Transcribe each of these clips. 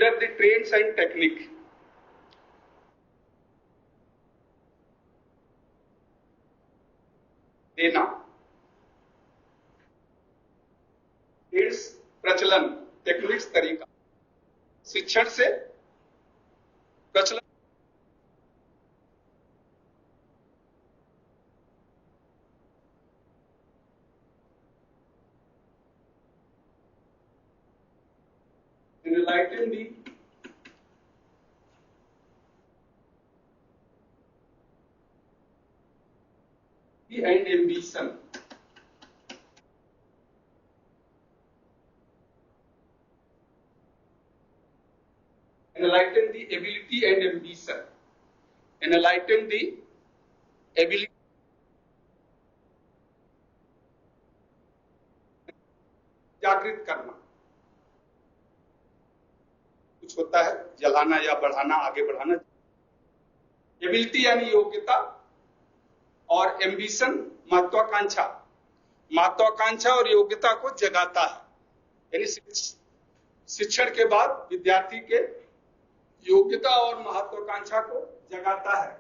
Consider the trends and technique. देना, trends प्रचलन, techniques तरीका, शिक्षण से प्रचलन, enlighten the and ambition. Enlighten the ability and ambition. Enlighten the ability. जागृत करना, कुछ होता है जलाना या बढ़ाना, आगे बढ़ाना। एबिलिटी यानी योग्यता, और एम्बिशन महत्वाकांक्षा, महत्वाकांक्षा और योग्यता को जगाता है। यानी शिक्षण के बाद विद्यार्थी के योग्यता और महत्वाकांक्षा को जगाता है।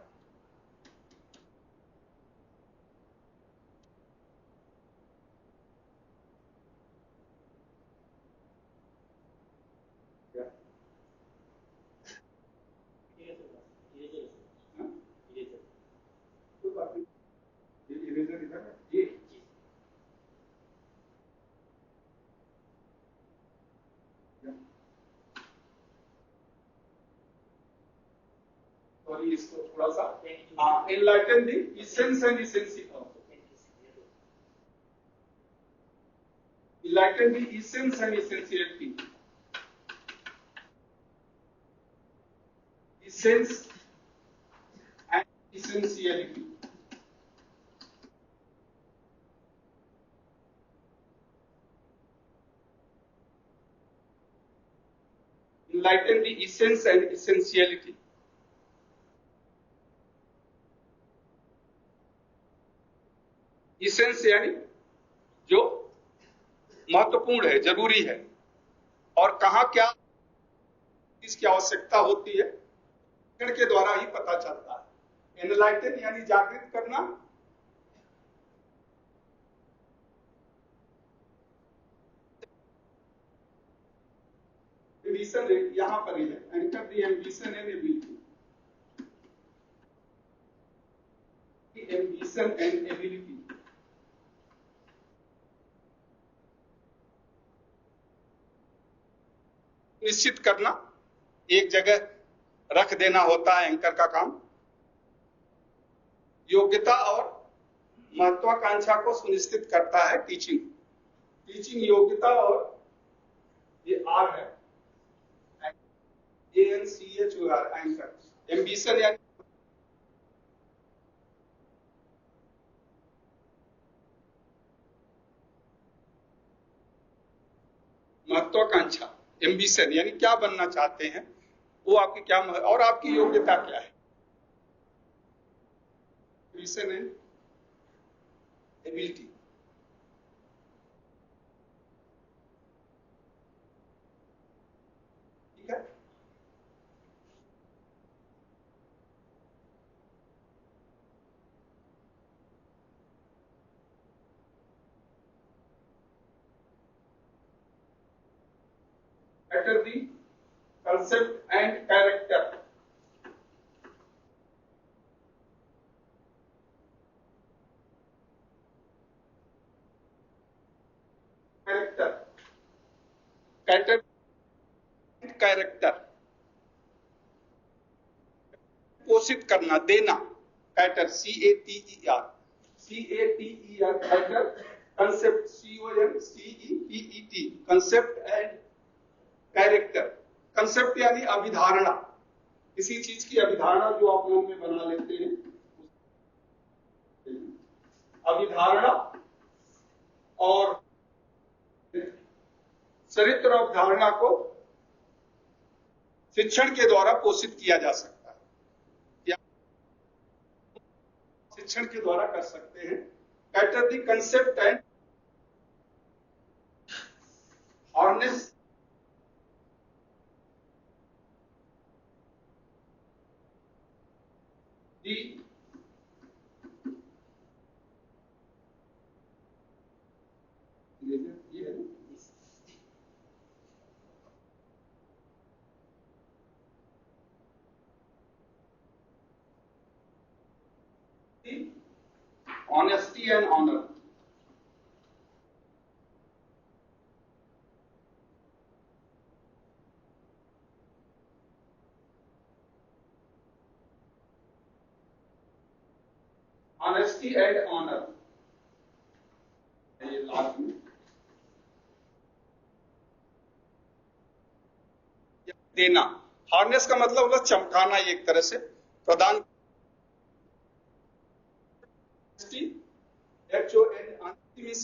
इसको थोड़ा सा enlighten the essence and essentiality. Enlighten the essence and essentiality. Essence and essentiality. Enlighten the essence and essentiality. Essence यानी जो महत्वपूर्ण है, जरूरी है, और कहाँ क्या इसकी आवश्यकता होती है, शिक्षण के द्वारा ही पता चलता है। एनलाइटन यानी जागृत करना, एम्बिशन यहां पर ही है, anchor the ambition and ability, ambition and ability. निश्चित करना, एक जगह रख देना होता है एंकर का काम। योग्यता और महत्वाकांक्षा को सुनिश्चित करता है टीचिंग। टीचिंग योग्यता, और ये आर है, ANCHOR, एंकर। एम्बिशन यानी महत्वाकांक्षा, एम्बिशन यानी क्या बनना चाहते हैं, वो आपकी क्या और आपकी योग्यता क्या है। Ambition and ability. ठीक है, better the concept and character. Character पोषित करना, देना, cater, CATER, cater, concept, CONCEPT, concept and character. Concept यानी अभिधारणा, किसी चीज की अभिधारणा जो आप मन में बना लेते हैं, अभिधारणा, और चरित्र अवधारणा को शिक्षण के द्वारा पोषित किया जा सकता है, या शिक्षण के द्वारा कर सकते हैं। Cater the concept and harness दी ये है honesty and honor. Honesty and honor. ये लास्ट में देना. हार्नेस का मतलब होगा चमकाना, एक तरह से प्रदान.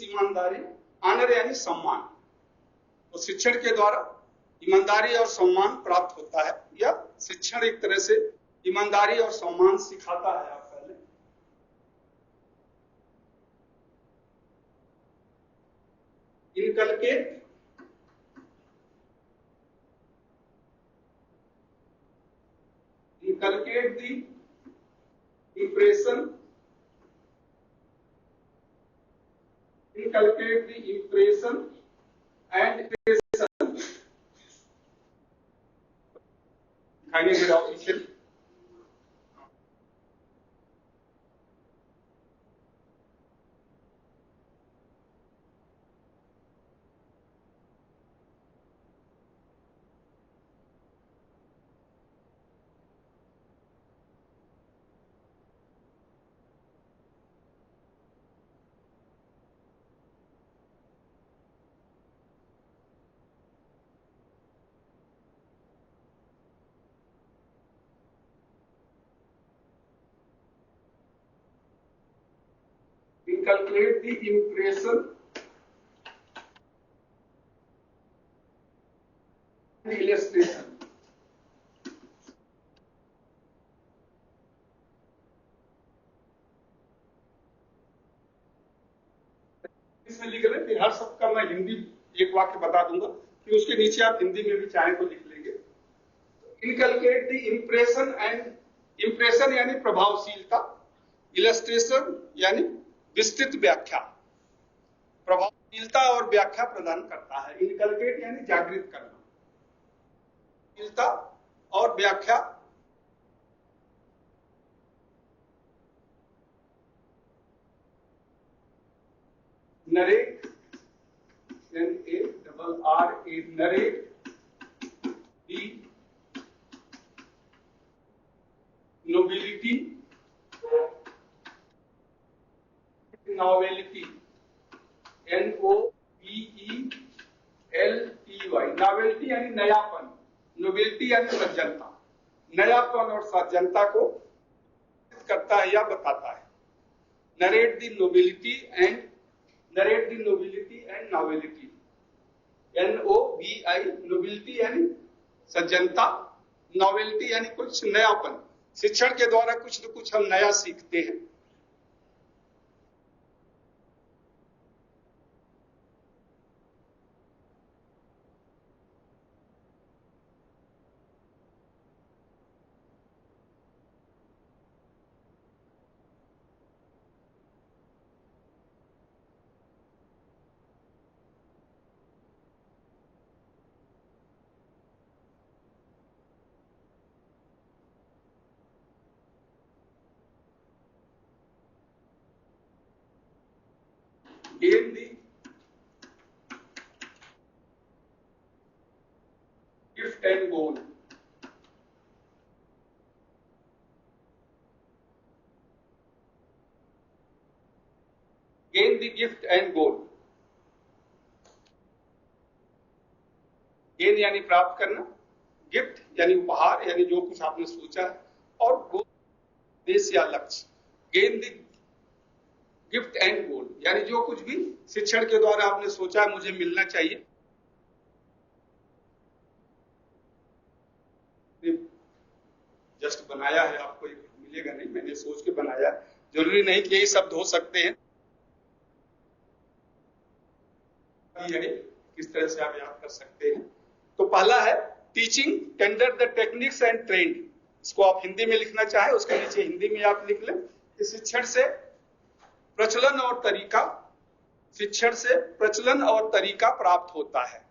ईमानदारी. ऑनर यानी सम्मान. तो शिक्षण के द्वारा ईमानदारी और सम्मान प्राप्त होता है, या शिक्षण एक तरह से ईमानदारी और सम्मान सिखाता है. आप पहले inculcate the impression. Inculcate the impression and kind of official. Calculate the impression and illustration. इसमें लिख लें, फिर हर शब्द का मैं हिंदी एक वाक्य बता दूंगा, फिर उसके नीचे आप हिंदी में भी चाहें तो लिख लेंगे. Inculcate the impression and impression यानी प्रभावशीलता, इलस्ट्रेशन यानी विस्तृत व्याख्या. प्रभावशीलता और व्याख्या प्रदान करता है. इनकलकेट यानी जागृत करना, शीलता और व्याख्या. नरेट NARRA नरेट दी नोबिलिटी नॉवेलिटी NOBELTY. नॉवेल्टी यानी नयापन, नोबेलिटी यानी सज्जनता. नयापन और सज्जनता को करता है या बताता है. Narrate the nobility and novelty. NOBI nobility यानी सज्जनता, नॉवेल्टी यानी कुछ नयापन. शिक्षण के द्वारा कुछ न कुछ हम नया सीखते हैं. Gain the gift and goal. Gain the gift and goal. Gain यानी प्राप्त करना, गिफ्ट यानी उपहार यानी जो कुछ आपने सोचा है, और गोल उद्देश्य या लक्ष्य. गेन द गिफ्ट एंड गोल यानी जो कुछ भी शिक्षण के द्वारा आपने सोचा है मुझे मिलना चाहिए. जस्ट बनाया है, आपको मिलेगा नहीं, मैंने सोच के बनाया. जरूरी नहीं कि यही शब्द हो सकते हैं. किस तरह से आप याद कर सकते हैं. तो पहला है teaching tender the techniques and trend. इसको आप हिंदी में लिखना चाहे उसके नीचे हिंदी में आप लिख लें कि शिक्षण से प्रचलन और तरीका, शिक्षण से प्रचलन और तरीका प्राप्त होता है।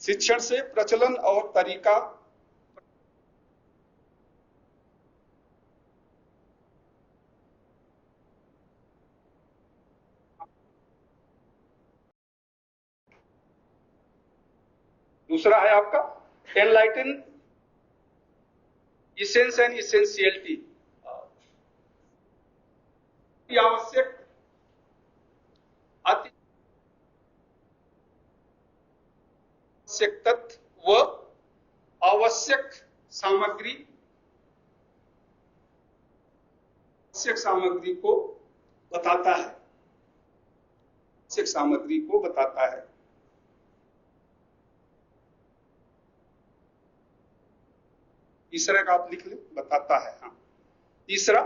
शिक्षण से प्रचलन और तरीका दूसरा है आपका एनलाइटन इसेंस एंड इसेंशियलिटी, आवश्यक अति आवश्यक तत्व व आवश्यक सामग्री, आवश्यक सामग्री को बताता है, आवश्यक सामग्री को बताता है। तीसरा का आप लिख लें, बताता है। हाँ, तीसरा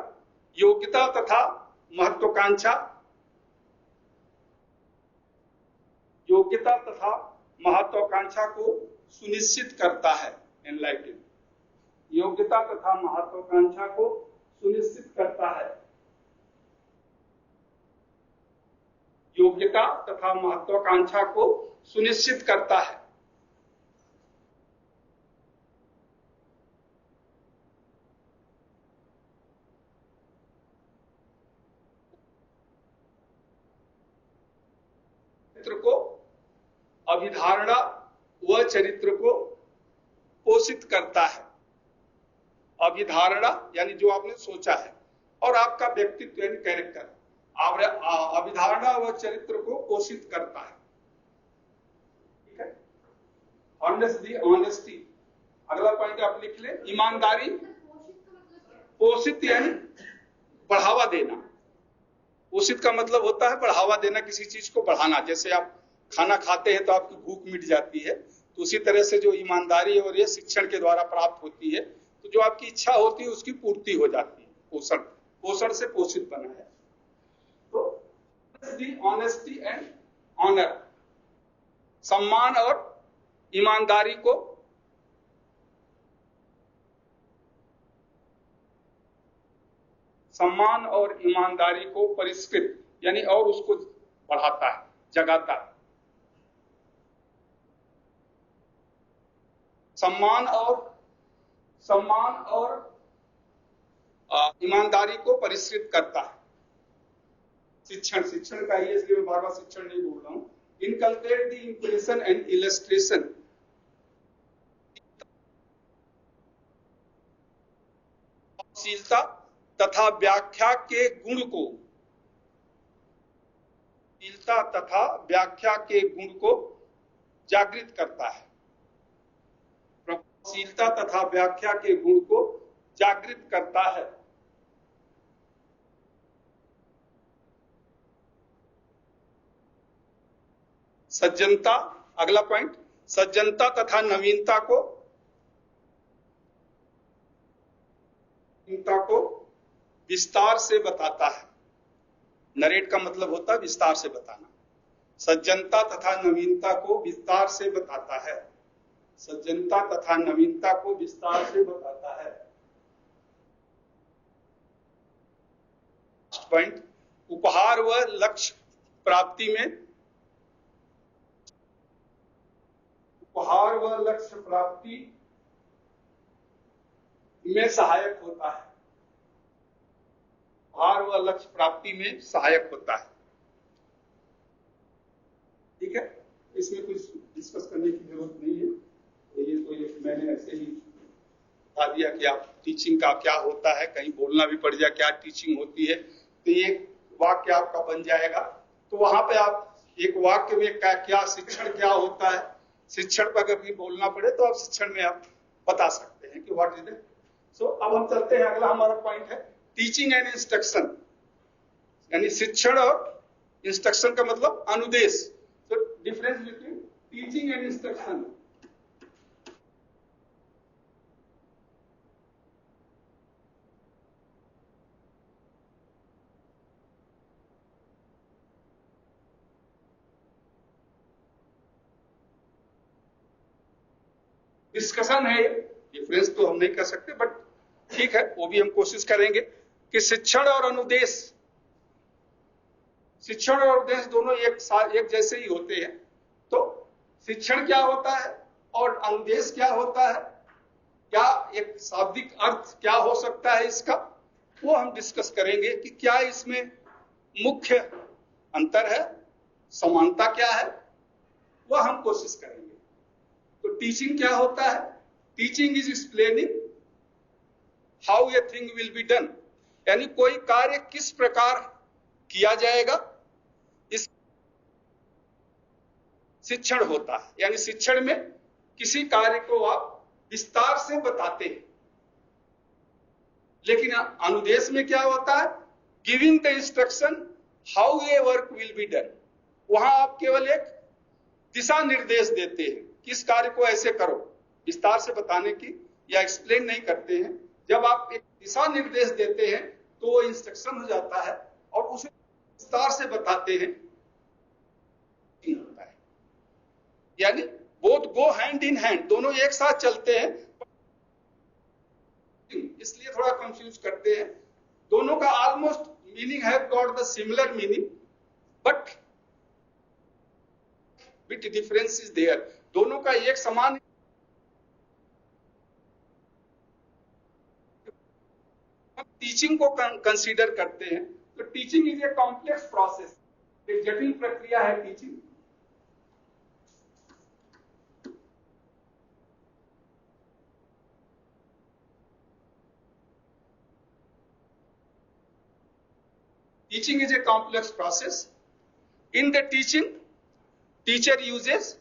योग्यता तथा महत्वाकांक्षा, योग्यता तथा महत्वाकांक्षा को सुनिश्चित करता है। एनलाइटन योग्यता तथा महत्वाकांक्षा को सुनिश्चित करता है। योग्यता तथा महत्वाकांक्षा को सुनिश्चित करता है। चरित्र को, अभिधारणा व चरित्र को पोषित करता है। अभिधारणा यानी जो आपने सोचा है, और आपका व्यक्तित्व यानी कैरेक्टर, अभिधारणा व चरित्र को पोषित करता है। ठीक है। ऑनेस्टी, अगला पॉइंट आप लिख ले, ईमानदारी। पोषित यानी बढ़ावा देना। पोषित का मतलब होता है बढ़ावा देना, किसी चीज को बढ़ाना। जैसे आप खाना खाते हैं तो आपकी भूख मिट जाती है, तो उसी तरह से जो ईमानदारी और ये शिक्षण के द्वारा प्राप्त होती है, तो जो आपकी इच्छा होती है उसकी पूर्ति हो जाती है। पोषण, पोषण से पोषित बना है। तो ऑनेस्टी एंड ऑनर, सम्मान और ईमानदारी को परिष्कृत यानी और उसको बढ़ाता है, जगाता है। सम्मान और ईमानदारी को परिष्कृत करता है। शिक्षण का ही, इसलिए मैं बार बार शिक्षण नहीं बोल रहा हूं। Inculcate the impression and illustration, शीलता तथा व्याख्या के गुण को, शीलता तथा व्याख्या के गुण को जागृत करता है। प्रभावशीलता तथा व्याख्या के गुण को जागृत करता है। सज्जनता, अगला पॉइंट, सज्जनता तथा नवीनता को विस्तार से बताता है। नरेट का मतलब होता है विस्तार से बताना। सज्जनता तथा नवीनता को विस्तार से बताता है। सज्जनता तथा नवीनता को विस्तार से बताता है। पॉइंट, उपहार व लक्ष्य प्राप्ति में, उपहार व लक्ष्य प्राप्ति में सहायक होता है। उपहार व लक्ष्य प्राप्ति में सहायक होता है। ठीक है, इसमें कुछ डिस्कस करने की जरूरत नहीं है। ये तो ये मैंने ऐसे ही बता दिया कि आप टीचिंग का क्या होता है, कहीं बोलना भी पड़ जाए क्या टीचिंग होती है, तो ये वाक्य आपका बन जाएगा। तो वहां पे आप एक वाक्य में क्या शिक्षण क्या होता है, शिक्षण पर अगर भी बोलना पड़े तो आप शिक्षण में आप बता सकते हैं कि व्हाट इज इट। सो अब हम चलते हैं, अगला हमारा पॉइंट है टीचिंग एंड इंस्ट्रक्शन, यानी शिक्षण और इंस्ट्रक्शन का मतलब अनुदेश। तो difference between teaching and instruction. Discussion है, डिफरेंस तो हम नहीं कर सकते, बट ठीक है, वो भी हम कोशिश करेंगे कि शिक्षण और अनुदेश, शिक्षण और उपदेश दोनों एक जैसे ही होते हैं। तो शिक्षण क्या होता है और अनुदेश क्या होता है, क्या एक शाब्दिक अर्थ क्या हो सकता है इसका, वो हम डिस्कस करेंगे कि क्या इसमें मुख्य अंतर है, समानता क्या है, वह हम कोशिश करेंगे। तो टीचिंग क्या होता है? Teaching is explaining how a thing will be done, यानी कोई कार्य किस प्रकार किया जाएगा, इस शिक्षण होता है। यानी शिक्षण में किसी कार्य को आप विस्तार से बताते हैं। लेकिन अनुदेश में क्या होता है? Giving the instruction how a work will be done, वहां आप केवल एक दिशा निर्देश देते हैं, किस कार्य को ऐसे करो, विस्तार से बताने की या एक्सप्लेन नहीं करते हैं। जब आप एक दिशा निर्देश देते हैं तो वो इंस्ट्रक्शन हो जाता है और उसे विस्तार से बताते हैं, होता है। यानी both go hand in hand, दोनों एक साथ चलते हैं, इसलिए थोड़ा कंफ्यूज करते हैं। दोनों का ऑलमोस्ट मीनिंग है got the similar meaning, but with difference is there. दोनों का एक समान, हम टीचिंग को कंसीडर करते हैं तो teaching is a complex process, एक जटिल प्रक्रिया है teaching. Teaching is a complex process. In the teaching, teacher uses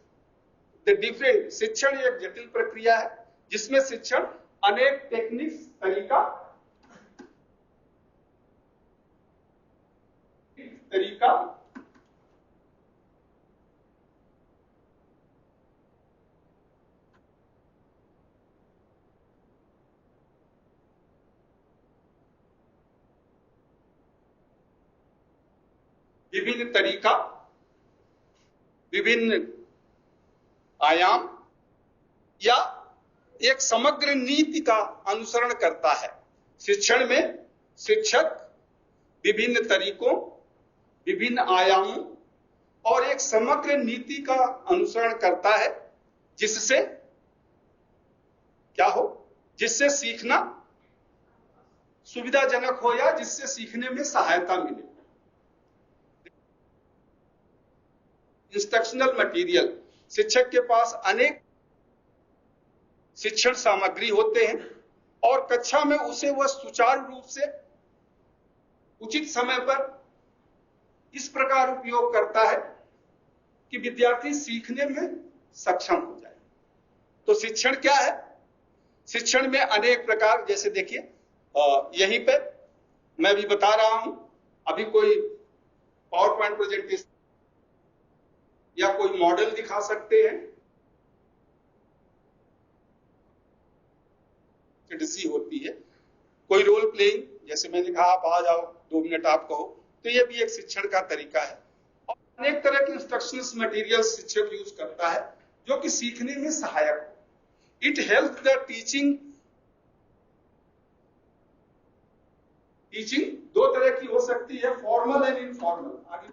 the different, शिक्षण एक जटिल प्रक्रिया है जिसमें शिक्षण अनेक टेक्निक्स, तरीका विभिन्न तरीका, विभिन्न आयाम या एक समग्र नीति का अनुसरण करता है। शिक्षण में शिक्षक विभिन्न तरीकों, विभिन्न आयामों और एक समग्र नीति का अनुसरण करता है, जिससे क्या हो, जिससे सीखना सुविधाजनक हो या जिससे सीखने में सहायता मिले। इंस्ट्रक्शनल मटेरियल, शिक्षक के पास अनेक शिक्षण सामग्री होते हैं और कक्षा में उसे वह सुचारू रूप से उचित समय पर इस प्रकार उपयोग करता है कि विद्यार्थी सीखने में सक्षम हो जाए। तो शिक्षण क्या है? शिक्षण में अनेक प्रकार, जैसे देखिए यहीं पे मैं भी बता रहा हूं, अभी कोई पावर पॉइंट प्रेजेंटेशन या कोई मॉडल दिखा सकते हैं, होती है कोई रोल प्लेइंग, जैसे मैंने कहा आप आ जाओ 2 मिनट आप कहो, तो ये भी एक शिक्षण का तरीका है। और अनेक तरह के इंस्ट्रक्शनल मटेरियल शिक्षक यूज करता है जो कि सीखने में सहायक हो। It help the teaching. Teaching 2 तरह की हो सकती है, फॉर्मल एंड इनफॉर्मल। आगे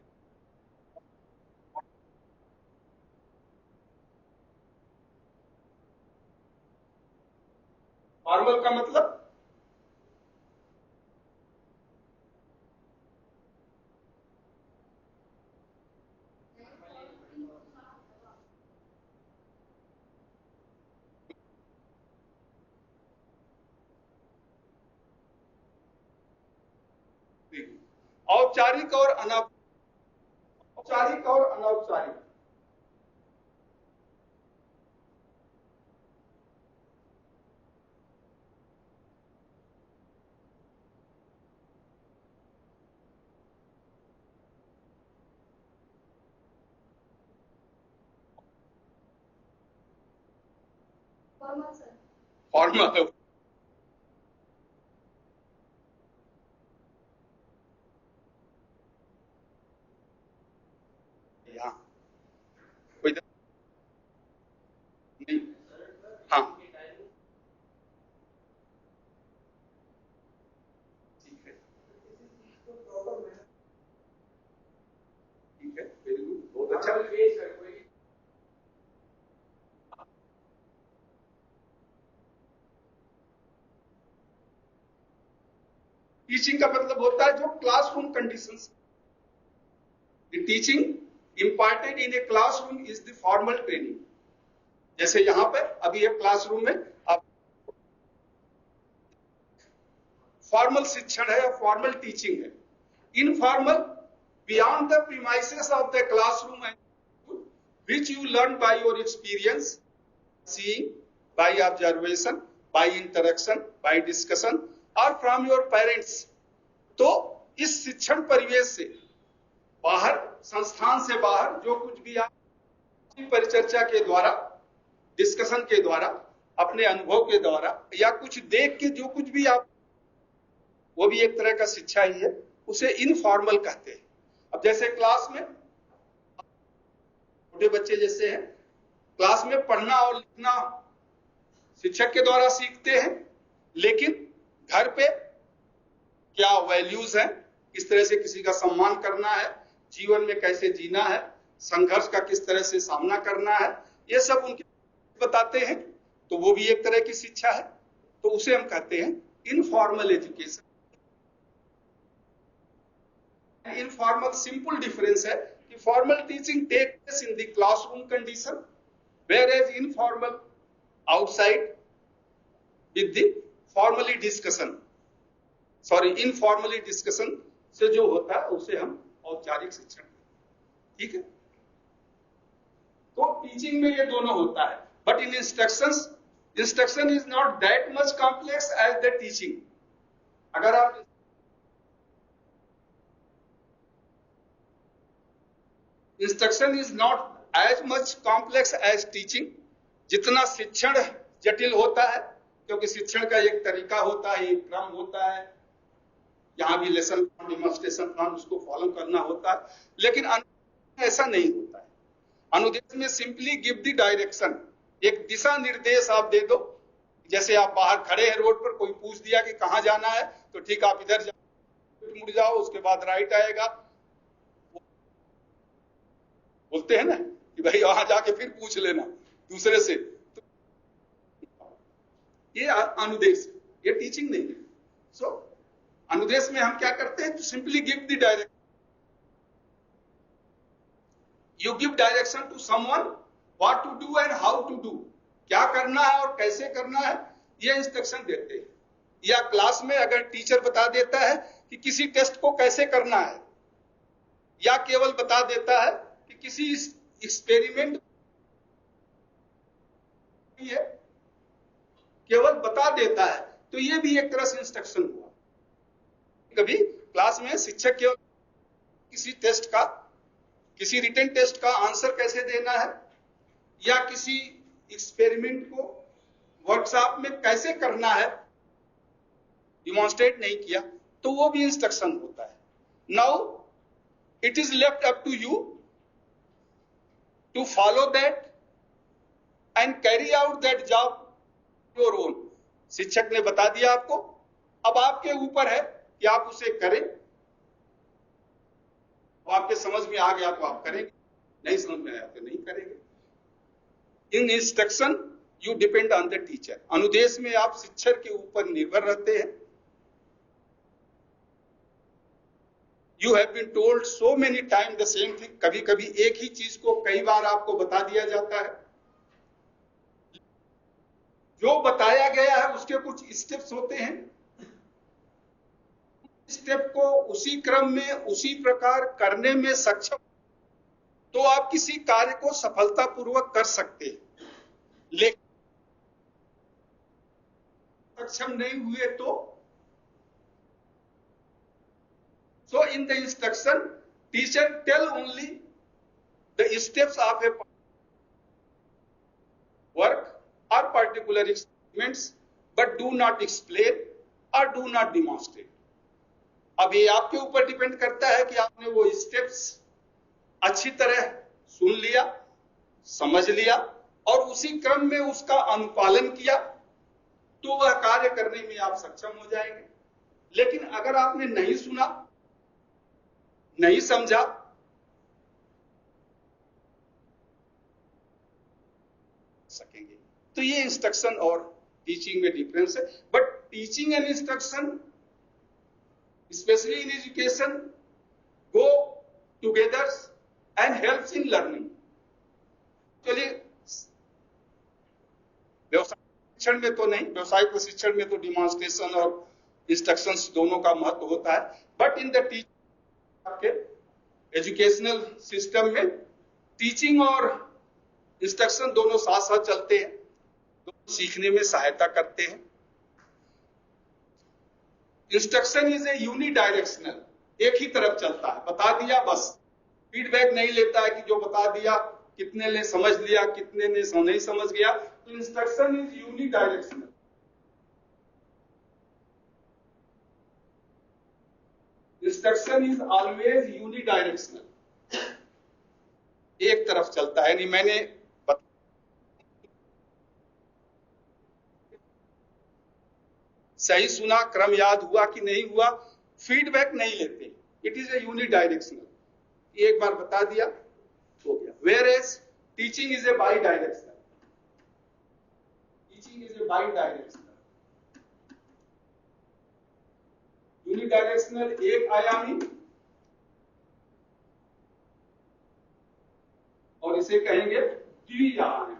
फॉर्मल का मतलब औपचारिक और औपचारिक और अनौपचारिक। फॉर्मल यहाँ कोई नहीं, हाँ टीचिंग का मतलब होता है जो classroom conditions. The teaching imparted in a classroom is the formal training. जैसे यहां पर अभी एक क्लासरूम में आप फॉर्मल शिक्षण है या फॉर्मल टीचिंग है। Informal beyond the premises of the classroom and which you learn by your experience, seeing, by observation, by interaction, by discussion or from your parents। तो इस शिक्षण परिवेश से बाहर, संस्थान से बाहर जो कुछ भी आप परिचर्चा के द्वारा, डिस्कशन के द्वारा, अपने अनुभव के द्वारा या कुछ देख के जो कुछ भी आप, वो भी एक तरह का शिक्षा ही है, उसे इनफॉर्मल कहते हैं। अब जैसे क्लास में छोटे बच्चे जैसे हैं, क्लास में पढ़ना और लिखना शिक्षक के द्वारा सीखते हैं, लेकिन घर पे क्या वैल्यूज हैं, किस तरह से किसी का सम्मान करना है, जीवन में कैसे जीना है, संघर्ष का किस तरह से सामना करना है, ये सब उनके बताते हैं। तो वो भी एक तरह की शिक्षा है, तो उसे हम कहते हैं informal education. Informal simple difference है कि formal teaching take place in the classroom condition, whereas informal outside with the formally discussion, informally discussion से जो होता है उसे हम औपचारिक शिक्षण, ठीक है। तो टीचिंग में ये दोनों होता है, but in instruction is not that much complex as the teaching. अगर आप instruction is not as much complex as teaching, जितना शिक्षण जटिल होता है, क्योंकि शिक्षण का एक तरीका होता है, एक क्रम होता है, यहां भी लेसन प्लान, डेमोन्स्ट्रेशन प्लान, उसको फॉलो करना होता है, लेकिन ऐसा नहीं होता है। अनुदेश में सिंपली गिव द डायरेक्शन, एक दिशा निर्देश आप दे दो। जैसे आप बाहर खड़े हैं रोड पर, कोई पूछ दिया कि कहां जाना है, तो ठीक आप इधर जाओ, मुड़ जाओ, उसके बाद राइट आएगा। बोलते हैं ना कि भाई वहां जाके फिर पूछ लेना दूसरे से, तो ये अनुदेश, ये टीचिंग नहीं है। सो अनुदेश में हम क्या करते हैं, तो simply give the direction, you give direction to someone what to do and how to do, क्या करना है और कैसे करना है, ये इंस्ट्रक्शन देते हैं। या क्लास में अगर टीचर बता देता है कि किसी टेस्ट को कैसे करना है, या केवल बता देता है कि किसी एक्सपेरिमेंट है, केवल बता देता है, तो ये भी एक तरह से इंस्ट्रक्शन हुआ। कभी क्लास में शिक्षक केवल किसी टेस्ट का, किसी रिटन टेस्ट का आंसर कैसे देना है, या किसी एक्सपेरिमेंट को वर्कशॉप में कैसे करना है डिमॉन्स्ट्रेट नहीं किया, तो वो भी इंस्ट्रक्शन होता है। Now it is left up to you to follow that and carry out that job your own। शिक्षक ने बता दिया आपको, अब आपके ऊपर है कि आप उसे करें। आपके समझ में आ गया तो आप करेंगे, नहीं समझ में आया तो नहीं करेंगे। In instruction you depend on the teacher. अनुदेश में आप शिक्षक के ऊपर निर्भर रहते हैं। You have been told so many times the same thing। कभी कभी एक ही चीज को कई बार आपको बता दिया जाता है। जो बताया गया है उसके कुछ स्टेप्स होते हैं, स्टेप को उसी क्रम में उसी प्रकार करने में सक्षम, तो आप किसी कार्य को सफलतापूर्वक कर सकते हैं। लेकिन सक्षम नहीं हुए तो so in the instruction teacher tell only the steps of a work or particular experiments but do not explain or do not demonstrate। अब ये आपके ऊपर डिपेंड करता है कि आपने वो स्टेप्स अच्छी तरह सुन लिया, समझ लिया और उसी क्रम में उसका अनुपालन किया, तो वह कार्य करने में आप सक्षम हो जाएंगे। लेकिन अगर आपने नहीं सुना, नहीं समझा, सकेंगे। तो ये इंस्ट्रक्शन और टीचिंग में डिफरेंस है। But teaching and instruction especially in education, go together and helps in learning. चलिए, व्यवसाय प्रशिक्षण में तो नहीं, व्यवसाय प्रशिक्षण में तो डिमॉन्स्ट्रेशन और इंस्ट्रक्शंस दोनों का महत्व होता है, बट इन द टीचिंग आपके एजुकेशनल सिस्टम में टीचिंग और इंस्ट्रक्शन दोनों साथ साथ चलते हैं, दोनों सीखने में सहायता करते हैं। इंस्ट्रक्शन इज ए यूनिडायरेक्शनल, एक ही तरफ चलता है, बता दिया बस, फीडबैक नहीं लेता है कि जो बता दिया कितने ने समझ लिया, कितने ने नहीं समझ गया। तो instruction is unidirectional. Instruction is always unidirectional, एक तरफ चलता है। यानी मैंने सही सुना, क्रम याद हुआ कि नहीं हुआ, फीडबैक नहीं लेते। इट इज ए यूनिडायरेक्शनल, एक बार बता दिया हो गया। Whereas teaching is A by directional, teaching is A by directional. Unidirectional एक आयामी, और इसे कहेंगे द्विआयामी।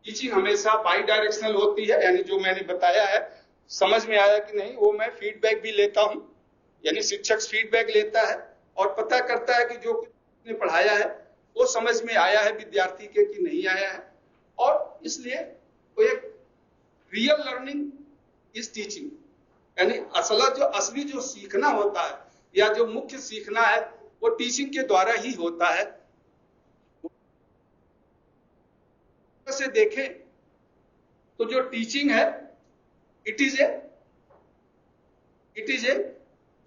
टीचिंग हमेशा बाई डायरेक्शनल होती है, यानी जो मैंने बताया है समझ में आया कि नहीं, वो मैं फीडबैक भी लेता हूं, यानी शिक्षक फीडबैक लेता है और पता करता है कि जो कुछ ने पढ़ाया है वो समझ में आया है विद्यार्थी के कि नहीं आया है, और इसलिए वो एक रियल लर्निंग इज टीचिंग। यानी असली जो सीखना होता है या जो मुख्य सीखना है वो टीचिंग के द्वारा ही होता है। से देखें तो जो टीचिंग है it is a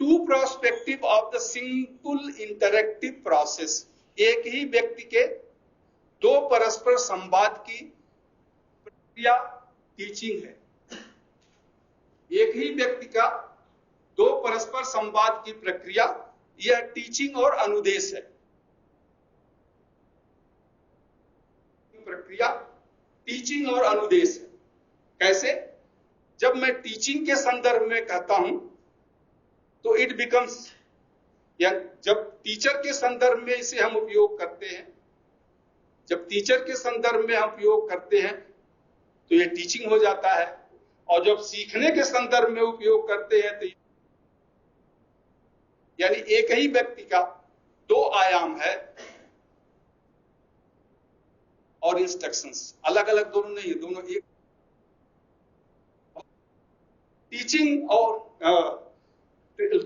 two prospective of the simple interactive process. एक ही व्यक्ति के दो परस्पर संवाद की प्रक्रिया टीचिंग है। एक ही व्यक्ति का दो परस्पर संवाद की प्रक्रिया, यह टीचिंग और अनुदेश है। प्रक्रिया टीचिंग और अनुदेश है। कैसे? जब मैं टीचिंग के संदर्भ में कहता हूं तो इट बिकम्स, या जब टीचर के संदर्भ में इसे हम उपयोग करते हैं, जब टीचर के संदर्भ में हम उपयोग करते हैं तो यह टीचिंग हो जाता है, और जब सीखने के संदर्भ में उपयोग करते हैं तो यानी एक ही व्यक्ति का दो आयाम है और इंस्ट्रक्शंस अलग अलग दोनों नहीं है, दोनों एक।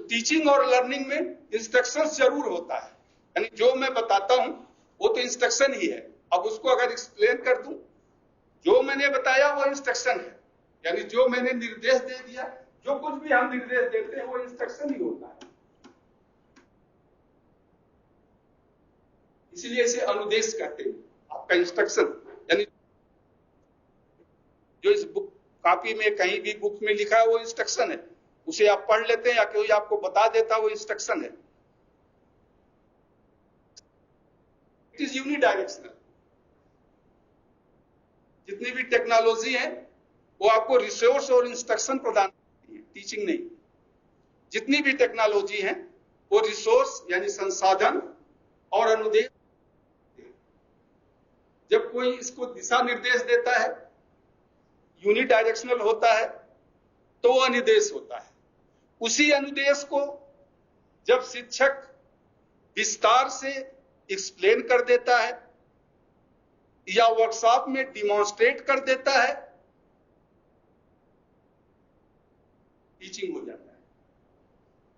टीचिंग और लर्निंग में इंस्ट्रक्शंस जरूर होता है, यानी जो मैं बताता हूं वो तो इंस्ट्रक्शन ही है। अब उसको अगर एक्सप्लेन कर दूं, जो मैंने बताया वो इंस्ट्रक्शन है, यानी जो मैंने निर्देश दे दिया, जो कुछ भी हम निर्देश देते हैं वो इंस्ट्रक्शन ही होता है। इसलिए इसे अनुदेश कहते हैं। आपका इंस्ट्रक्शन यानी जो इस बुक कॉपी में कहीं भी बुक में लिखा है वो इंस्ट्रक्शन है, उसे आप पढ़ लेते हैं या कोई आपको बता देता है वो इंस्ट्रक्शन है। It is unidirectional. जितनी भी टेक्नोलॉजी है वो आपको रिसोर्स और इंस्ट्रक्शन प्रदान करती है, टीचिंग नहीं। जितनी भी टेक्नोलॉजी है वो रिसोर्स यानी संसाधन और अनुदेश। जब कोई इसको दिशा निर्देश देता है, यूनिडायरेक्शनल होता है, तो वो अनुदेश होता है। उसी अनुदेश को जब शिक्षक विस्तार से एक्सप्लेन कर देता है या वर्कशॉप में डिमॉन्स्ट्रेट कर देता है, टीचिंग हो जाता है।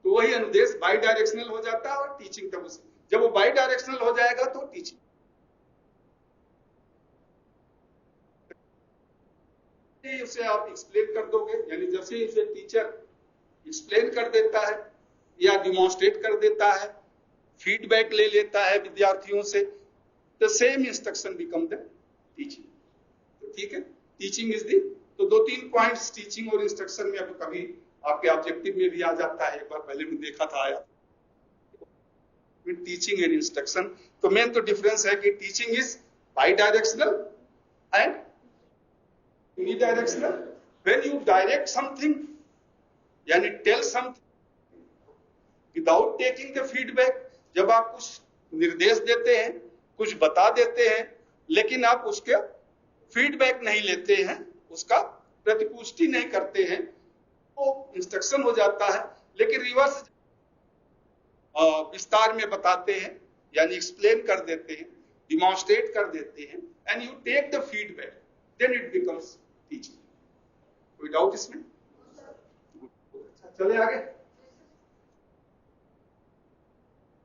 तो वही अनुदेश बाई डायरेक्शनल हो जाता है और टीचिंग तब उसे, जब वो बाई डायरेक्शनल हो जाएगा तो टीचिंग। उसे आप एक्सप्लेन कर दोगे, यानी जैसे उसे टीचर एक्सप्लेन कर देता है या डिमॉन्स्ट्रेट कर देता है, फीडबैक ले लेता है विद्यार्थियों से, the same instruction become the teaching. तो ठीक है, टीचिंग इज दी। तो दो तीन पॉइंट्स टीचिंग और इंस्ट्रक्शन में अब कभी आपके ऑब्जेक्टिव में भी आ जाता है, एक बार पहले भी देखा था आया टीचिंग एंड इंस्ट्रक्शन। तो मेन तो डिफरेंस है कि teaching is by directional and unidirectional, When you direct something, यानी tell something without taking the feedback, जब आप कुछ निर्देश देते हैं, कुछ बता देते हैं, लेकिन आप उसके फीडबैक नहीं लेते हैं, उसका प्रतिपुष्टि नहीं करते हैं, तो इंस्ट्रक्शन हो जाता है। लेकिन रिवर्स विस्तार में बताते हैं, यानी एक्सप्लेन कर देते हैं, डिमॉन्स्ट्रेट कर देते हैं, and you take the feedback, then it becomes teaching. कोई डाउट इसमें? चले आगे।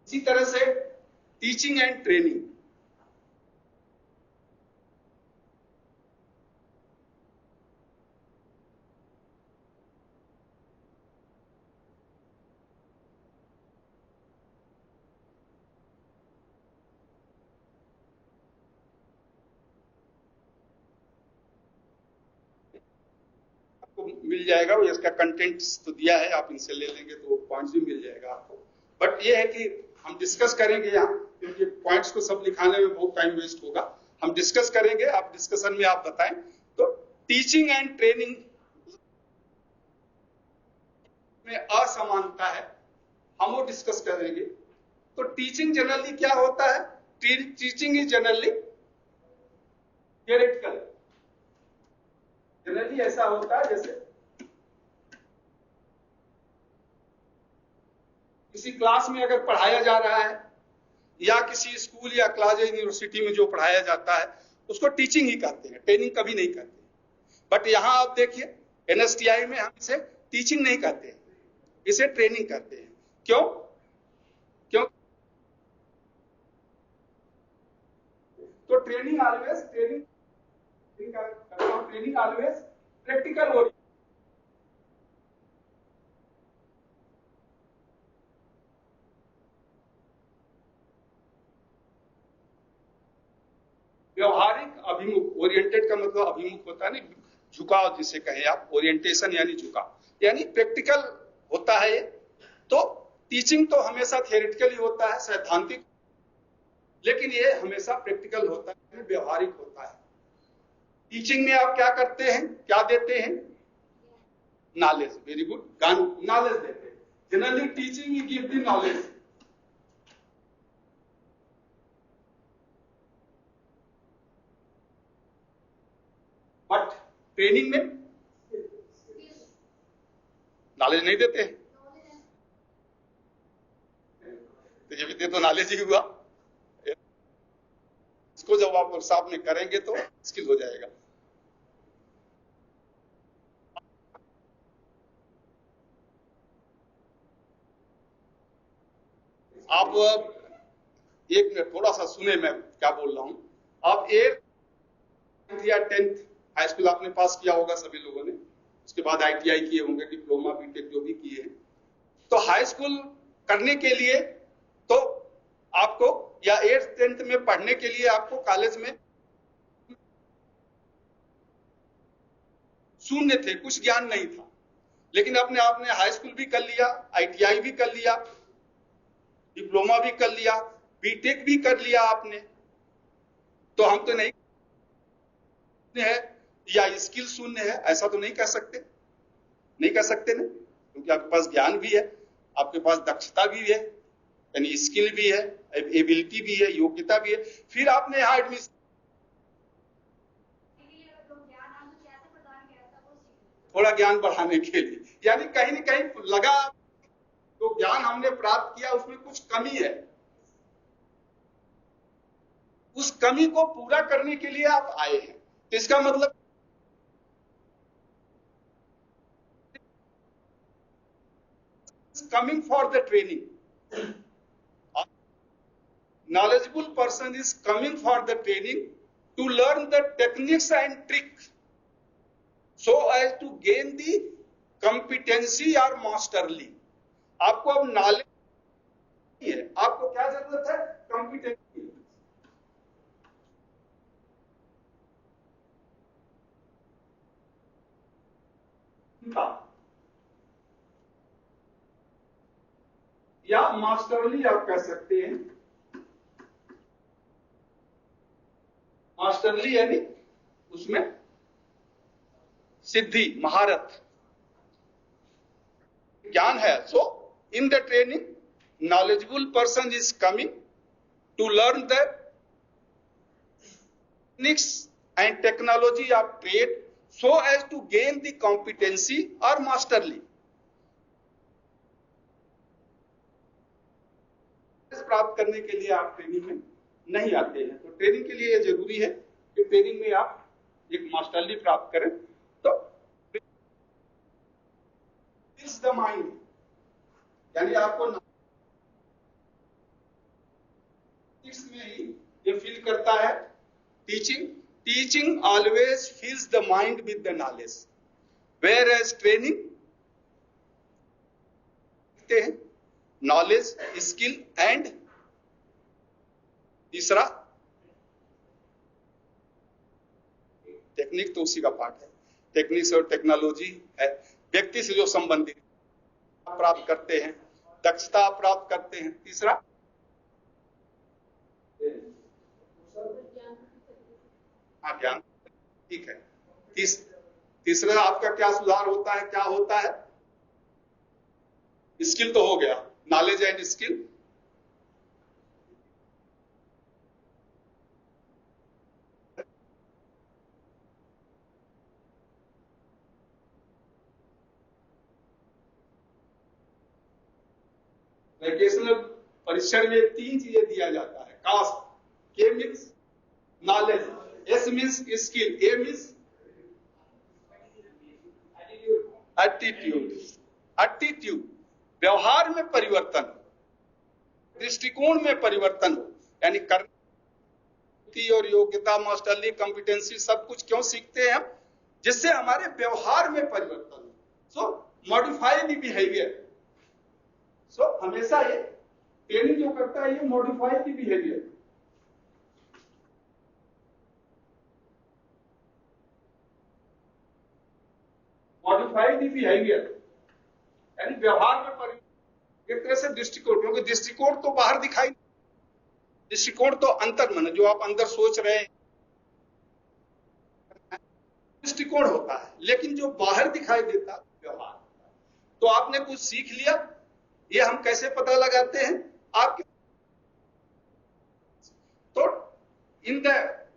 इसी तरह से टीचिंग एंड ट्रेनिंग, मिल जाएगा, वो इसका कंटेंट तो दिया है, आप इनसे ले लेंगे तो पॉइंट्स भी मिल जाएगा आपको। बट ये है कि हम डिस्कस करेंगे यहाँ, क्योंकि पॉइंट्स को सब लिखाने में बहुत टाइम वेस्ट होगा। हम डिस्कस करेंगे, आप डिस्कशन में आप बताएं। तो टीचिंग एंड ट्रेनिंग में असमानता है, हम वो डिस्कस करेंगे। तो टीचिंग जनरली क्या होता है? Teaching is generally theoretical. Generally ऐसा होता है जैसे किसी क्लास में अगर पढ़ाया जा रहा है, या किसी स्कूल या कॉलेज या यूनिवर्सिटी में जो पढ़ाया जाता है उसको टीचिंग ही कहते हैं, ट्रेनिंग कभी नहीं कहते। बट यहां आप देखिए एनएसटीआई में हम इसे टीचिंग नहीं कहते हैं, इसे ट्रेनिंग कहते हैं। क्यों? क्यों? तो ट्रेनिंग ऑलवेज प्रैक्टिकल हो रही है। व्यवहारिक अभिमुख, ओरिएंटेड का मतलब अभिमुख होता है ना, झुकाव जिसे कहें आप, ओरिएंटेशन यानी झुकाव, यानी प्रैक्टिकल होता है ये। तो टीचिंग तो हमेशा थियोरेटिकल ही होता है, सैद्धांतिक, लेकिन ये हमेशा प्रैक्टिकल होता है, व्यवहारिक होता है। टीचिंग में आप क्या करते हैं, क्या देते हैं? नॉलेज। वेरी गुड, नॉलेज देते हैं। Generally teaching you give the knowledge, but training में नॉलेज नहीं देते हैं। तो ये भी दे तो नॉलेज ही हुआ। इसको जब आप साथ में करेंगे तो स्किल हो जाएगा। आप एक मिनट थोड़ा सा सुने मैं क्या बोल रहा हूं। आप 8th या 10th हाई स्कूल आपने पास किया होगा सभी लोगों ने, उसके बाद आईटीआई किए होंगे, डिप्लोमा बीटेक जो भी किए हैं। तो हाई स्कूल करने के लिए तो आपको, या 8th 10th में पढ़ने के लिए आपको कॉलेज में शून्य थे, कुछ ज्ञान नहीं था। लेकिन आपने हाई स्कूल भी कर लिया, आईटीआई भी कर लिया, डिप्लोमा भी कर लिया, बीटेक भी कर लिया आपने, तो हम तो नहीं है या स्किल शून्य है ऐसा तो नहीं कह सकते, नहीं कह सकते ना, क्योंकि आपके पास ज्ञान भी है, आपके पास दक्षता भी है, यानी स्किल भी है, एबिलिटी भी है, योग्यता भी है। फिर आपने यहाँ एडमिशन, थोड़ा ज्ञान बढ़ाने के लिए, यानी कहीं न कहीं लगा तो ज्ञान हमने प्राप्त किया उसमें कुछ कमी है, उस कमी को पूरा करने के लिए आप आए हैं। तो इसका मतलब coming for the training, knowledgeable person is coming for the training to learn the techniques and tricks so as to gain the competency or masterly। आपको अब नॉलेज है, आपको क्या जरूरत है? कॉम्पिटेंसी। या मास्टरली आप कह सकते हैं। मास्टरली यानी उसमें सिद्धि, महारत, ज्ञान है। So in the training knowledgeable person is coming to learn the techniques and technology of trade so as to gain the competency or masterly। प्राप्त करने के लिए आप ट्रेनिंग में नहीं आते हैं, तो ट्रेनिंग के लिए यह जरूरी है कि ट्रेनिंग में आप एक मास्टरली प्राप्त करें। तो इज द माइंड, यानी आपको में ही ये फील करता है। Teaching always fills the mind with the knowledge, whereas training knowledge, skill and तीसरा टेक्निक, तो उसी का पार्ट है। टेक्निक्स और टेक्नोलॉजी है, व्यक्ति से जो संबंधित प्राप्त करते हैं, दक्षता प्राप्त करते हैं। तीसरा ज्ञान, ठीक है। तीसरा आपका क्या सुधार होता है, क्या होता है? स्किल तो हो गया, नॉलेज एंड स्किल। वोकेशनल परीक्षण में 3 चीजें दिया जाता है। Cast, K means knowledge, S means skill, A means attitude. व्यवहार में परिवर्तन, दृष्टिकोण में परिवर्तन हो, यानी करने और योग्यता, मास्टरली, कॉम्पिटेंसी सब कुछ क्यों सीखते हैं? जिससे हमारे व्यवहार में परिवर्तन हो। सो मॉडिफाई द बिहेवियर। सो हमेशा ये ट्रेनिंग जो करता है, ये modify the behaviour. Modify the behaviour यानी व्यवहार में परिवर्तन, एक तरह से दृष्टिकोण, क्योंकि दृष्टिकोण तो बाहर दिखाई, दृष्टिकोण तो अंतर मन, जो आप अंदर सोच रहे हैं दृष्टिकोण होता है, लेकिन जो बाहर दिखाई देता व्यवहार। तो आपने कुछ सीख लिया, ये हम कैसे पता लगाते हैं? आपके तो in the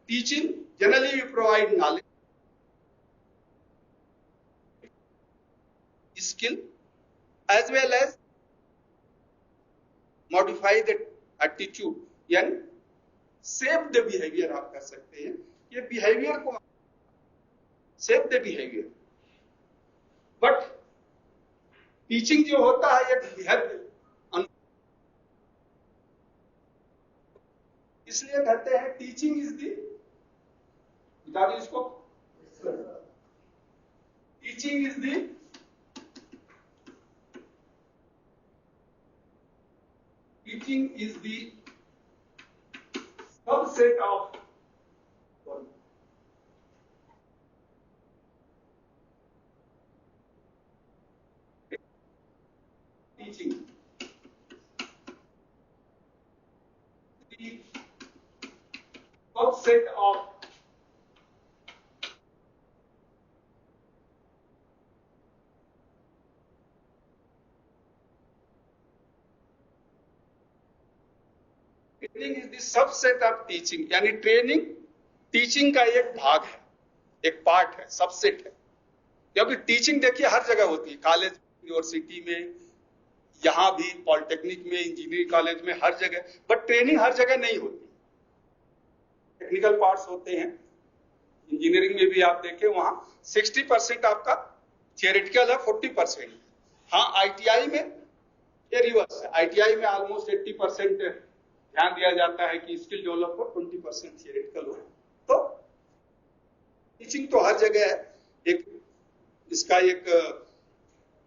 teaching generally we provide knowledge, skill as well as modify the attitude, यानी shape the behavior आप कर सकते हैं। ये behavior को shape the behavior, but teaching जो होता है ये behavior, इसलिए कहते हैं teaching is the, बता दो इसको, teaching is the subset of teaching, the subset of training is the subset of teaching, यानी ट्रेनिंग टीचिंग का एक भाग है, एक पार्ट है, सबसेट है। क्योंकि टीचिंग देखिए हर जगह होती है, कॉलेज, यूनिवर्सिटी में, यहां भी पॉलिटेक्निक में, इंजीनियरिंग कॉलेज में, हर जगह। बट ट्रेनिंग हर जगह नहीं होती, टेक्निकल पार्ट्स होते हैं। इंजीनियरिंग में भी आप देखें, वहां 60% आपका थियोरेटिकल है, 40%। हाँ, आईटीआई में ये रिवर्स है, आईटीआई में ऑलमोस्ट 80% ध्यान दिया जाता है कि स्किल डेवलप हो, 20% थियोरेटिकल हो। तो टीचिंग तो हर जगह है। एक इसका एक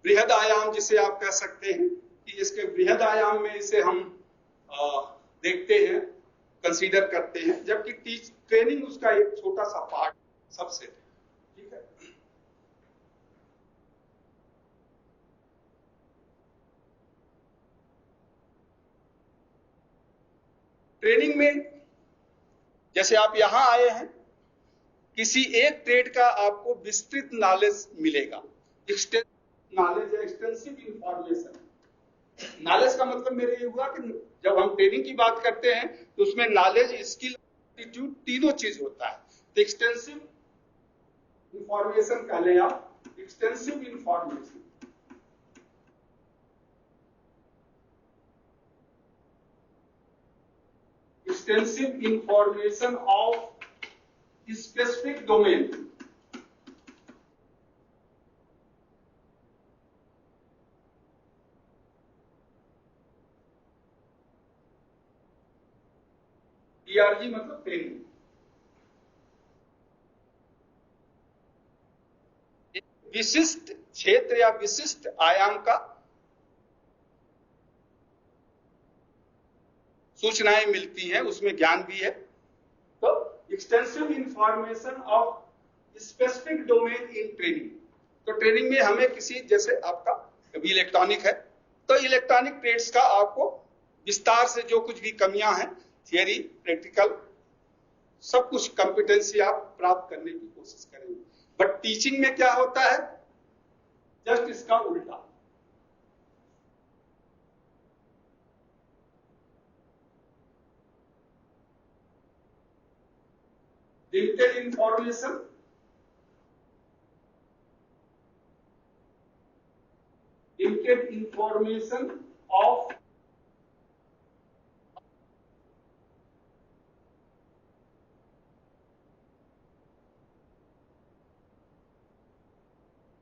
बृहद आयाम जिसे आप कह सकते हैं कि इसके बृहद आयाम में इसे हम देखते हैं, कंसीडर करते हैं, जबकि ट्रेनिंग उसका एक छोटा सा पार्ट, सबसे। ठीक है, ट्रेनिंग में जैसे आप यहां आए हैं, किसी एक ट्रेड का आपको विस्तृत नॉलेज मिलेगा। नॉलेज या एक्सटेंसिव इंफॉर्मेशन। नॉलेज का मतलब मेरे ये हुआ कि जब हम ट्रेनिंग की बात करते हैं तो उसमें नॉलेज, स्किल, एप्टीट्यूड तीनों चीज होता है। तो एक्सटेंसिव इंफॉर्मेशन कह लें आप, extensive information. Extensive information of specific domain. TRG मतलब ट्रेनिंग। विशिष्ट क्षेत्र या विशिष्ट आयाम का सूचनाएं मिलती हैं, उसमें ज्ञान भी है। तो extensive information of specific domain in training. तो ट्रेनिंग में हमें किसी, जैसे आपका अभी इलेक्ट्रॉनिक है तो इलेक्ट्रॉनिक ट्रेड्स का आपको विस्तार से जो कुछ भी कमियां हैं, थियरी, प्रैक्टिकल, सब कुछ कॉम्पिटेंसी आप प्राप्त करने की कोशिश करेंगे। बट टीचिंग में क्या होता है, जस्ट इसका उल्टा। Limited information, limited information of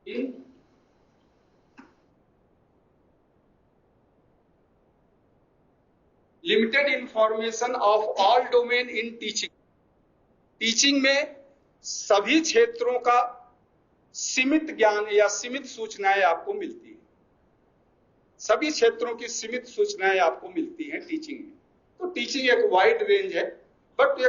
in limited information of all domain in teaching. Teaching में सभी क्षेत्रों का सीमित ज्ञान या सीमित सूचनाएं आपको मिलती हैं। सभी क्षेत्रों की सीमित सूचनाएं आपको मिलती हैं टीचिंग में। तो टीचिंग एक वाइड रेंज है, बट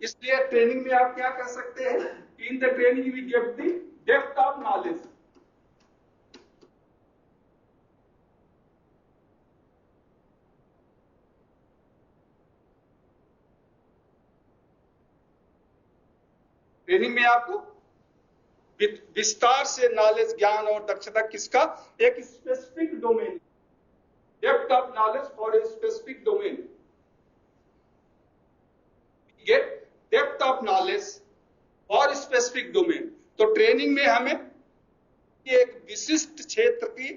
इसलिए ट्रेनिंग में आप क्या कर सकते हैं, in the training we get the depth of knowledge. Training में आपको विस्तार से नॉलेज, ज्ञान और दक्षता किसका, एक specific domain, depth of knowledge for a specific domain. Get depth of knowledge for specific domain. तो ट्रेनिंग में हमें एक विशिष्ट क्षेत्र की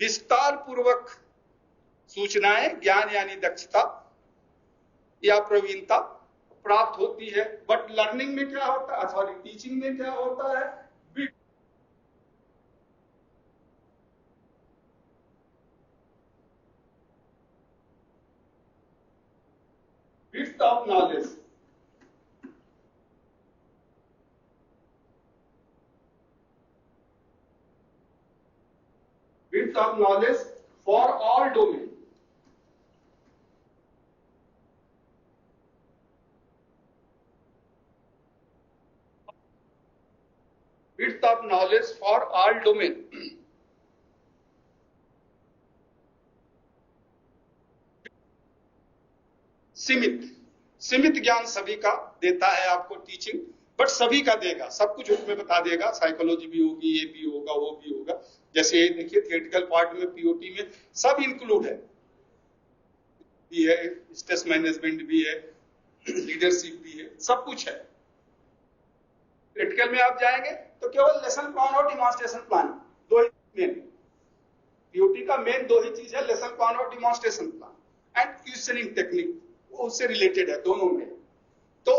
विस्तार पूर्वक सूचनाएं, ज्ञान यानी दक्षता या प्रवीणता प्राप्त होती है। बट लर्निंग में क्या होता है, सॉरी टीचिंग में क्या होता है, width of knowledge. Width of knowledge for all domain. Width of knowledge for all domain। सीमित ज्ञान सभी का देता है आपको टीचिंग, बट सभी का देगा, सब कुछ उसमें बता देगा। साइकोलॉजी भी होगी, ये भी होगा, वो भी होगा। जैसे देखिए थियोरेटिकल पार्ट में, पीओटी में सब इंक्लूड है, भी है, स्ट्रेस मैनेजमेंट भी है, लीडरशिप भी है, सब कुछ है। प्रैक्टिकल में आप जाएंगे तो केवल लेसन प्लान और डिमॉन्स्ट्रेशन प्लान, दो ही मेन। पीओटी का मेन दो ही चीज है, लेसन प्लान और demonstration plan and questioning technique, वो उससे रिलेटेड है दोनों में। तो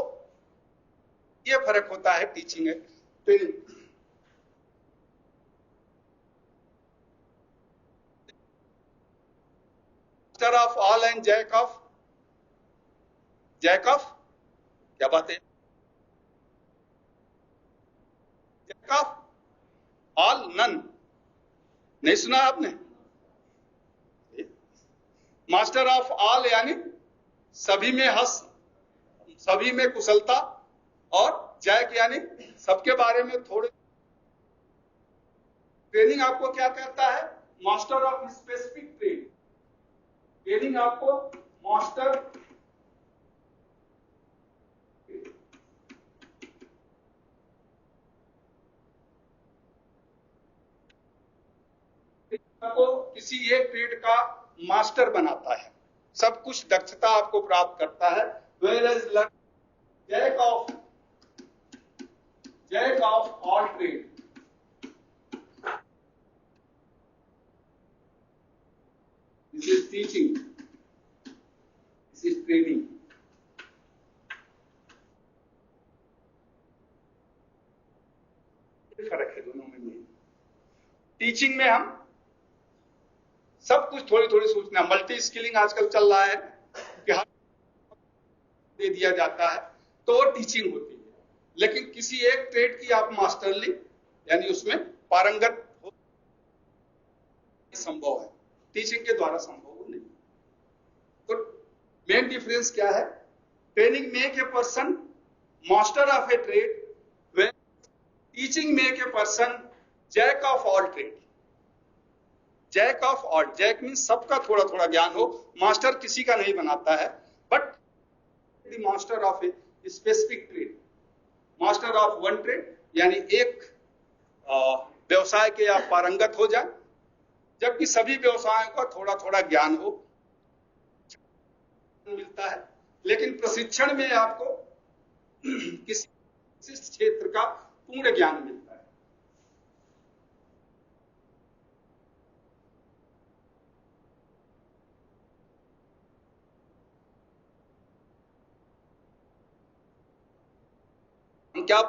ये फर्क होता है टीचिंग है training. Master of all and jack of क्या बात है, जैक ऑफ ऑल नन, नहीं सुना आपने? मास्टर ऑफ ऑल यानी सभी में हस, सभी में कुशलता, और जैक यानी सबके बारे में थोड़े। ट्रेनिंग आपको क्या कहता है, master of specific trade. Training आपको मास्टर आपको किसी एक ट्रेड का मास्टर बनाता है, सब कुछ दक्षता आपको प्राप्त करता है। Whereas jack of all trade, this is teaching, this is training. फर्क है दोनों में। टीचिंग में हम सब कुछ थोड़ी थोड़ी सोचना, मल्टी स्किलिंग आजकल चल रहा है कि हर दे दिया जाता है तो टीचिंग होती है, लेकिन किसी एक ट्रेड की आप मास्टरली यानी उसमें पारंगत हो संभव है, टीचिंग के द्वारा संभव नहीं। तो मेन डिफरेंस क्या है? Training make a person master of a trade, teaching make a person jack of all trade. Jack of all, jack means सबका थोड़ा थोड़ा ज्ञान हो, मास्टर किसी का नहीं बनाता है, but the master of a specific trade, master of one trade यानी एक व्यवसाय के आप पारंगत हो जाए, जबकि सभी व्यवसायों का थोड़ा थोड़ा ज्ञान हो मिलता है, लेकिन प्रशिक्षण में आपको किसी विशिष्ट क्षेत्र का पूर्ण ज्ञान मिलता है। हम क्या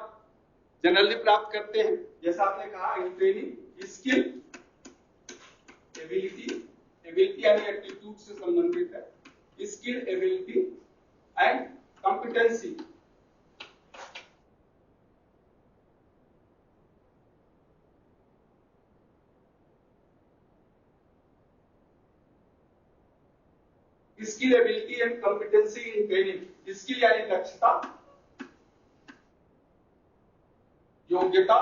जनरली प्राप्त करते हैं, जैसा आपने कहा ट्रेनिंग स्किल, एबिलिटी यानी एप्टीट्यूड से संबंधित है, skill, ability and competency. Skill, ability and competency in training. Skill यानी दक्षता, योग्यता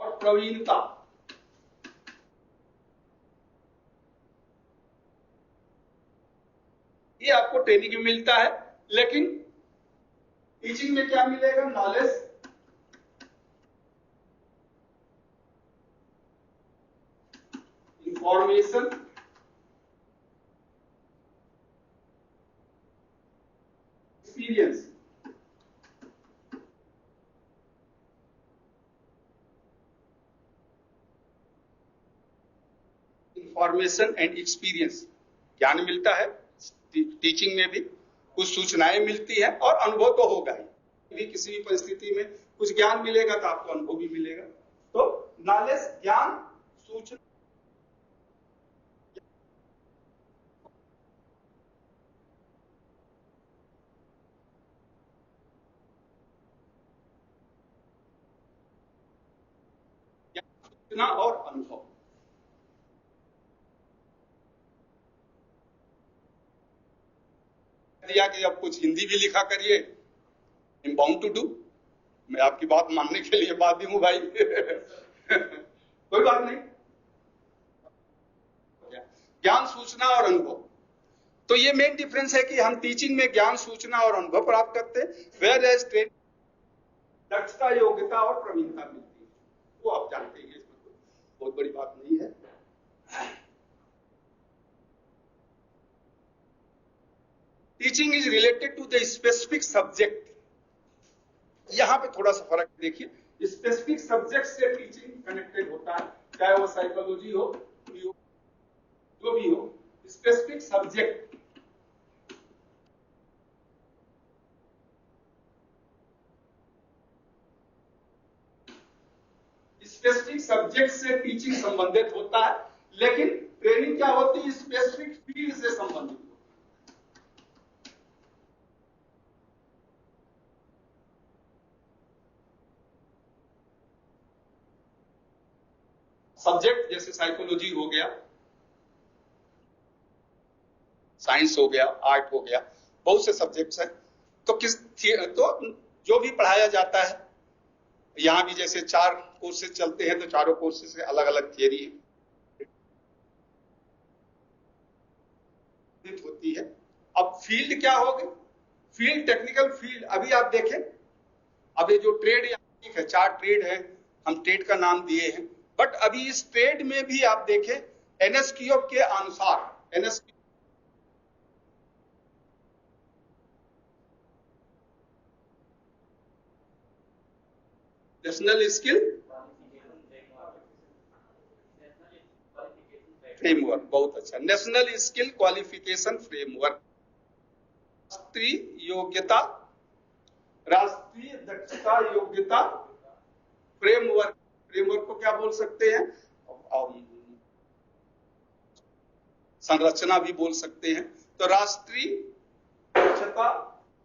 और प्रवीणता। ये आपको ट्रेनिंग में मिलता है, लेकिन टीचिंग में क्या मिलेगा? Knowledge, information, experience. Information and experience ज्ञान मिलता है टीचिंग में भी, कुछ सूचनाएं मिलती है और अनुभव तो होगा ही, किसी भी परिस्थिति में कुछ ज्ञान मिलेगा तो आपको अनुभव भी मिलेगा। तो नॉलेज, ज्ञान, सूचना, सूचना और अनुभव। दिया कि अब कुछ हिंदी भी लिखा करिए, I'm bound to do, मैं आपकी बात मानने के लिए बाध्य हूं भाई कोई बात नहीं। ज्ञान, सूचना और अनुभव, तो ये मेन डिफरेंस है कि हम टीचिंग में ज्ञान, सूचना और अनुभव प्राप्त करते हैं, वेयर एज ट्रेनिंग दक्षता, योग्यता और प्रवीणता मिलती है। वो आप जानते हैं, इसमें बहुत बड़ी बात नहीं है। Teaching is related to the specific subject. यहां पे थोड़ा सा फर्क देखिए, स्पेसिफिक सब्जेक्ट से टीचिंग कनेक्टेड होता है, चाहे वो साइकोलॉजी हो, जो भी हो, स्पेसिफिक सब्जेक्ट। स्पेसिफिक सब्जेक्ट से टीचिंग संबंधित होता है, लेकिन ट्रेनिंग क्या होती है? स्पेसिफिक फील्ड से संबंधित। सब्जेक्ट जैसे साइकोलॉजी हो गया, साइंस हो गया, आर्ट हो गया, बहुत से सब्जेक्ट्स हैं। तो जो भी पढ़ाया जाता है, यहां भी जैसे 4 कोर्सेज चलते हैं, तो चारों कोर्सेज से अलग अलग थियरी होती है। अब फील्ड क्या होगी? Field, technical field. अभी आप देखें, अब ये जो ट्रेड है, 4 ट्रेड है, हम ट्रेड का नाम दिए हैं, बट अभी इस ट्रेड में भी आप देखें एनएसक्यूएफ के अनुसार नेशनल स्किल फ्रेमवर्क, बहुत अच्छा, नेशनल स्किल क्वालिफिकेशन फ्रेमवर्क, राष्ट्रीय दक्षता योग्यता फ्रेमवर्क। फ्रेमवर्क को क्या बोल सकते हैं? संरचना भी बोल सकते हैं। तो राष्ट्रीय दक्षता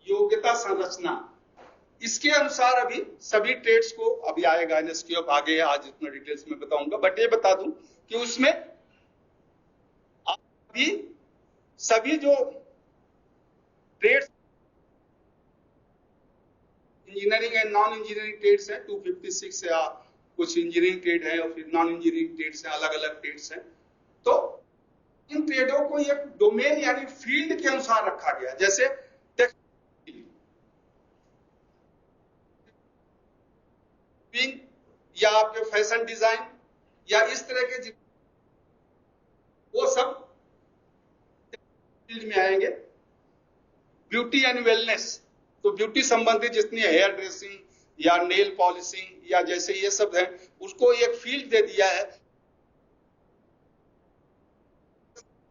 योग्यता संरचना, इसके अनुसार अभी सभी ट्रेड्स को अभी आएगा एनएसक्यूएफ आगे है, आज इतना डिटेल्स में बताऊंगा, बट ये बता दूं कि उसमें अभी सभी जो trades engineering and non engineering trades है 256 या कुछ इंजीनियरिंग ट्रेड है और फिर नॉन इंजीनियरिंग ट्रेड्स है, अलग अलग ट्रेड्स हैं। तो इन ट्रेडों को एक डोमेन यानी फील्ड के अनुसार रखा गया, जैसे या आपके फैशन डिजाइन या इस तरह के वो सब फील्ड में आएंगे। ब्यूटी एंड वेलनेस, तो ब्यूटी संबंधित जितनी हेयर ड्रेसिंग या नेल पॉलिशिंग या जैसे ये सब है उसको एक फील्ड दे दिया है।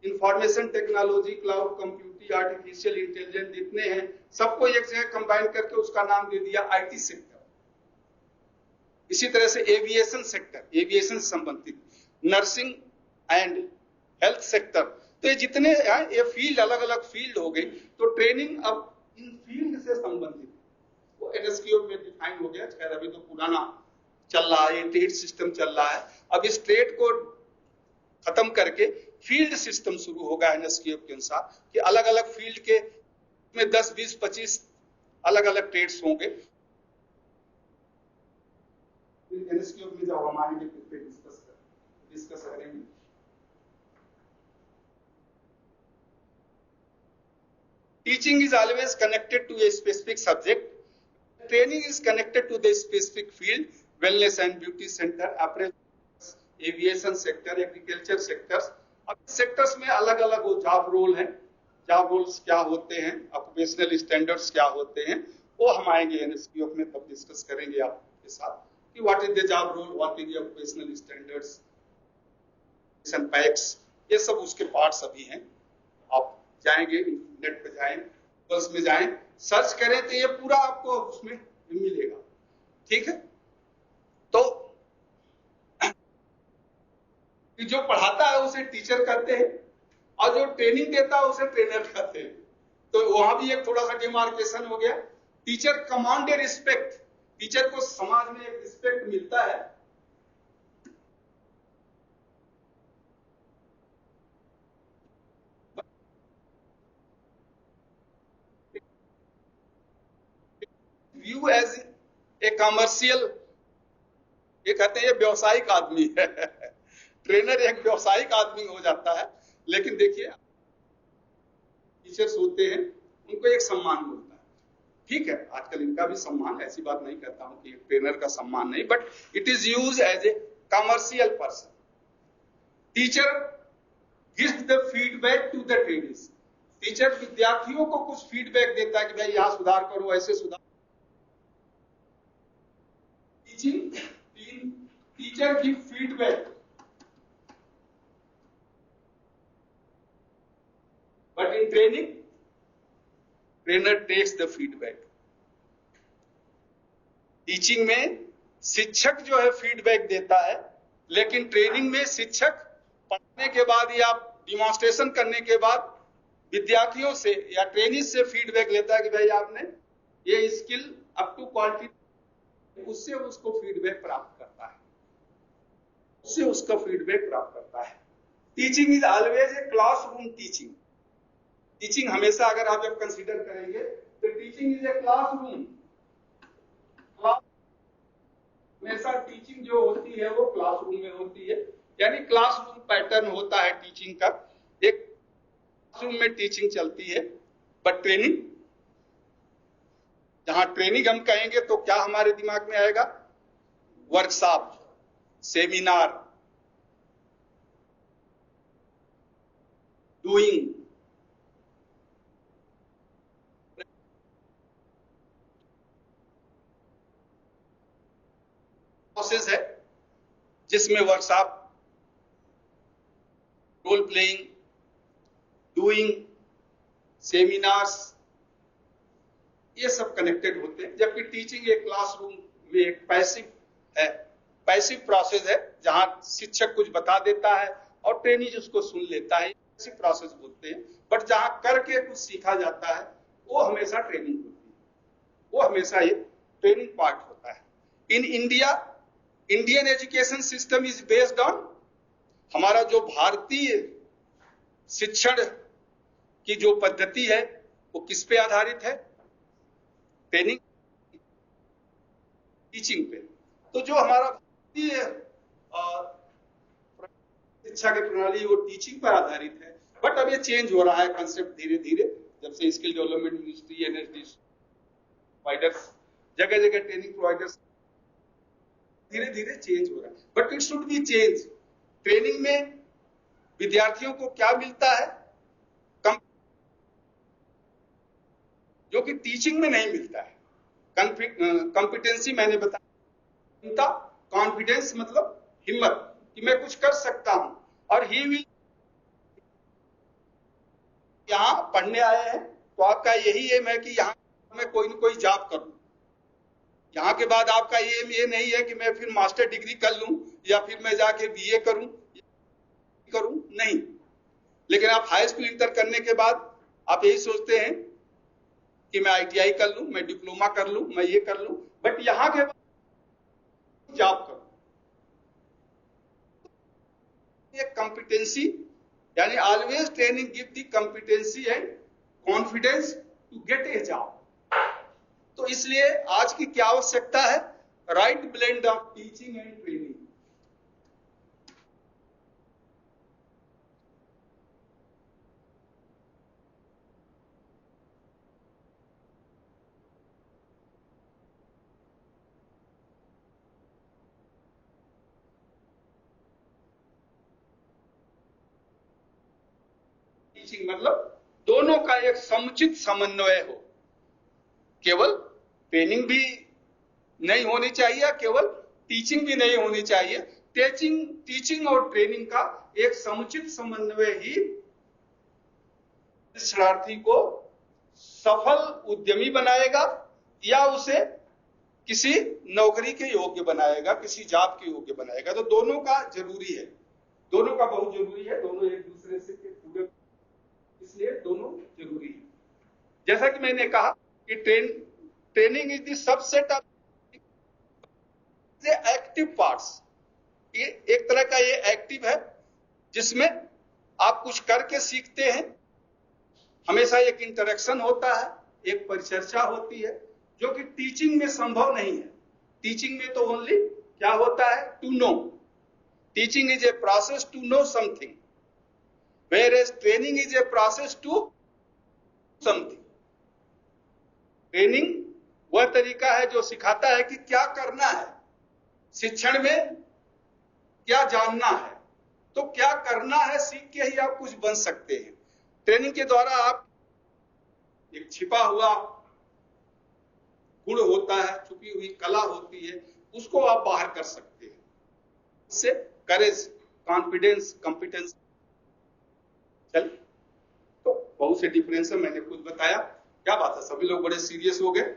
Information technology, cloud computing, artificial intelligence जितने हैं सबको एक जगह कंबाइन करके उसका नाम दे दिया आईटी सेक्टर। इसी तरह से एविएशन सेक्टर, एविएशन से संबंधित, नर्सिंग एंड हेल्थ सेक्टर, तो ये जितने हैं ये फील्ड अलग अलग फील्ड हो गई। तो ट्रेनिंग अब इन फील्ड से संबंधित वो एनएसक्यूएफ में डिफाइन हो गया। खैर अभी तो पुराना चल रहा है, ये ट्रेड सिस्टम चल रहा है। अब इस ट्रेड को खत्म करके फील्ड सिस्टम शुरू होगा एनएसक्यूएफ के अनुसार कि अलग अलग फील्ड के में 10, 20, 25 अलग अलग ट्रेड्स होंगे। एनएसक्यूएफ में जब हम आएंगे फिर डिस्कस करेंगे। Teaching is always connected to a specific subject. Training is connected to the specific field, wellness and beauty center, apparel, aviation sector, agriculture sectors. अब सेक्टर्स में अलग अलग वो जॉब रोल हैं, जॉब रोल्स क्या होते हैं, ऑक्यूपेशनल स्टैंडर्ड्स क्या होते हैं, वो हम आएंगे एनएसक्यूएफ में तब डिस्कस करेंगे आपके साथ कि what is the job role, what is the occupational standards, packs, ये सब उसके पार्ट्स अभी हैं। आप जाएंगे नेट पे जाएं, गूगल्स में जाएं, सर्च करें तो ये पूरा आपको उसमें मिलेगा। ठीक है, तो जो पढ़ाता है उसे टीचर कहते हैं और जो ट्रेनिंग देता है उसे ट्रेनर कहते हैं। तो वहां भी एक थोड़ा सा डिमार्केशन हो गया। टीचर कमांड ए रिस्पेक्ट, टीचर को समाज में एक रिस्पेक्ट मिलता है। व्यू एज ए कमर्शियल, ये कहते हैं ये व्यावसायिक आदमी है। ट्रेनर एक व्यावसायिक आदमी हो जाता है। लेकिन देखिए टीचर्स होते हैं उनको एक सम्मान मिलता है, ठीक है, आजकल इनका भी सम्मान, ऐसी बात नहीं कहता हूं कि ट्रेनर का सम्मान नहीं, but it is use as a commercial person. Teacher gives the feedback to the trainees, teacher विद्यार्थियों को कुछ फीडबैक देता है कि भाई यहां सुधार करो, ऐसे सुधार। Teacher give feedback but in training trainer takes the feedback। Teaching में शिक्षक जो है फीडबैक देता है, लेकिन ट्रेनिंग में शिक्षक पढ़ने के बाद या डिमॉन्स्ट्रेशन करने के बाद विद्यार्थियों से या ट्रेनिंग से फीडबैक लेता है कि भाई आपने ये स्किल अप टू क्वालिटी, उससे उसको फीडबैक प्राप्त करता है, उससे उसका फीडबैक प्राप्त करता है। Teaching is always a classroom teaching. Teaching हमेशा अगर आप जब कंसीडर करेंगे तो टीचिंग इज ए क्लासरूम। हमेशा टीचिंग जो होती है वो क्लासरूम में होती है, यानी क्लासरूम पैटर्न होता है टीचिंग का, एक क्लासरूम में टीचिंग चलती है। बट ट्रेनिंग, जहां ट्रेनिंग हम कहेंगे तो क्या हमारे दिमाग में आएगा? वर्कशॉप, सेमिनार, डूइंग, प्रोसेस है जिसमें workshop, role playing, doing, seminars, ये सब कनेक्टेड होते हैं। जबकि टीचिंग एक क्लासरूम में एक पैसिव है, पैसिव प्रोसेस है, जहां शिक्षक कुछ बता देता है और ट्रेनी उसको सुन लेता है, पैसिव प्रोसेस बोलते हैं। बट जहां करके कुछ सीखा जाता है वो हमेशा ट्रेनिंग होती है, वो हमेशा एक ट्रेनिंग पार्ट होता है। In India, Indian education system is based on, हमारा जो भारतीय शिक्षण की जो पद्धति है वो किस पे आधारित है? ट्रेनिंग, टीचिंग पे। तो जो हमारा भारतीय शिक्षा की प्रणाली वो टीचिंग पर आधारित है। बट अब ये चेंज हो रहा है कंसेप्ट धीरे धीरे, जब से skill development ministry, NSD providers, जगह जगह ट्रेनिंग प्रोवाइडर्स, धीरे धीरे चेंज हो रहा है। But it should be change. Training में विद्यार्थियों को क्या मिलता है जो कि टीचिंग में नहीं मिलता है? कॉम्पिटेंसी मैंने बताया, कॉन्फिडेंस मतलब हिम्मत कि मैं कुछ कर सकता हूं। और ही विल, यहां पढ़ने आए हैं तो आपका यही एम है कि यहां मैं कोई ना कोई जॉब करूं। यहां के बाद आपका एम ये नहीं है कि मैं फिर मास्टर डिग्री कर लूं या फिर मैं जाके बीए करूं, नहीं। लेकिन आप हाई स्कूल इंटर करने के बाद आप यही सोचते हैं कि मैं आईटीआई कर लूं, मैं डिप्लोमा कर लूं, मैं ये कर लूं, बट यहां के बाद जॉब करूं। एक कॉम्पिटेंसी, यानी always training give the competency and confidence to get a job. तो इसलिए आज की क्या आवश्यकता है? Right blend of teaching and training. Teaching मतलब दोनों का एक समुचित समन्वय हो। केवल ट्रेनिंग भी नहीं होनी चाहिए, केवल टीचिंग भी नहीं होनी चाहिए। टीचिंग और ट्रेनिंग का एक समुचित समन्वय ही शरणार्थी को सफल उद्यमी बनाएगा या उसे किसी नौकरी के योग्य बनाएगा, किसी जॉब के योग्य बनाएगा। तो दोनों का जरूरी है, दोनों का बहुत जरूरी है, दोनों एक दूसरे से जुड़े, इसलिए दोनों जरूरी है। जैसा कि मैंने कहा कि training is the subset of active parts. ये एक तरह का ये एक्टिव है जिसमें आप कुछ करके सीखते हैं, हमेशा एक इंटरेक्शन होता है, एक परिचर्चा होती है, जो कि टीचिंग में संभव नहीं है। टीचिंग में तो ओनली क्या होता है? To know. Teaching is a process to know something, whereas training is a process to something। Training वह तरीका है जो सिखाता है कि क्या करना है, शिक्षण में क्या जानना है। तो क्या करना है सीख के ही आप कुछ बन सकते हैं। ट्रेनिंग के द्वारा आप एक छिपा हुआ गुण होता है, छुपी हुई कला होती है, उसको आप बाहर कर सकते हैं। इससे करेज, कॉन्फिडेंस, कॉम्पिटेंस। चल, तो बहुत से डिफरेंस है, मैंने खुद बताया। क्या बात है, सभी लोग बड़े सीरियस हो गए।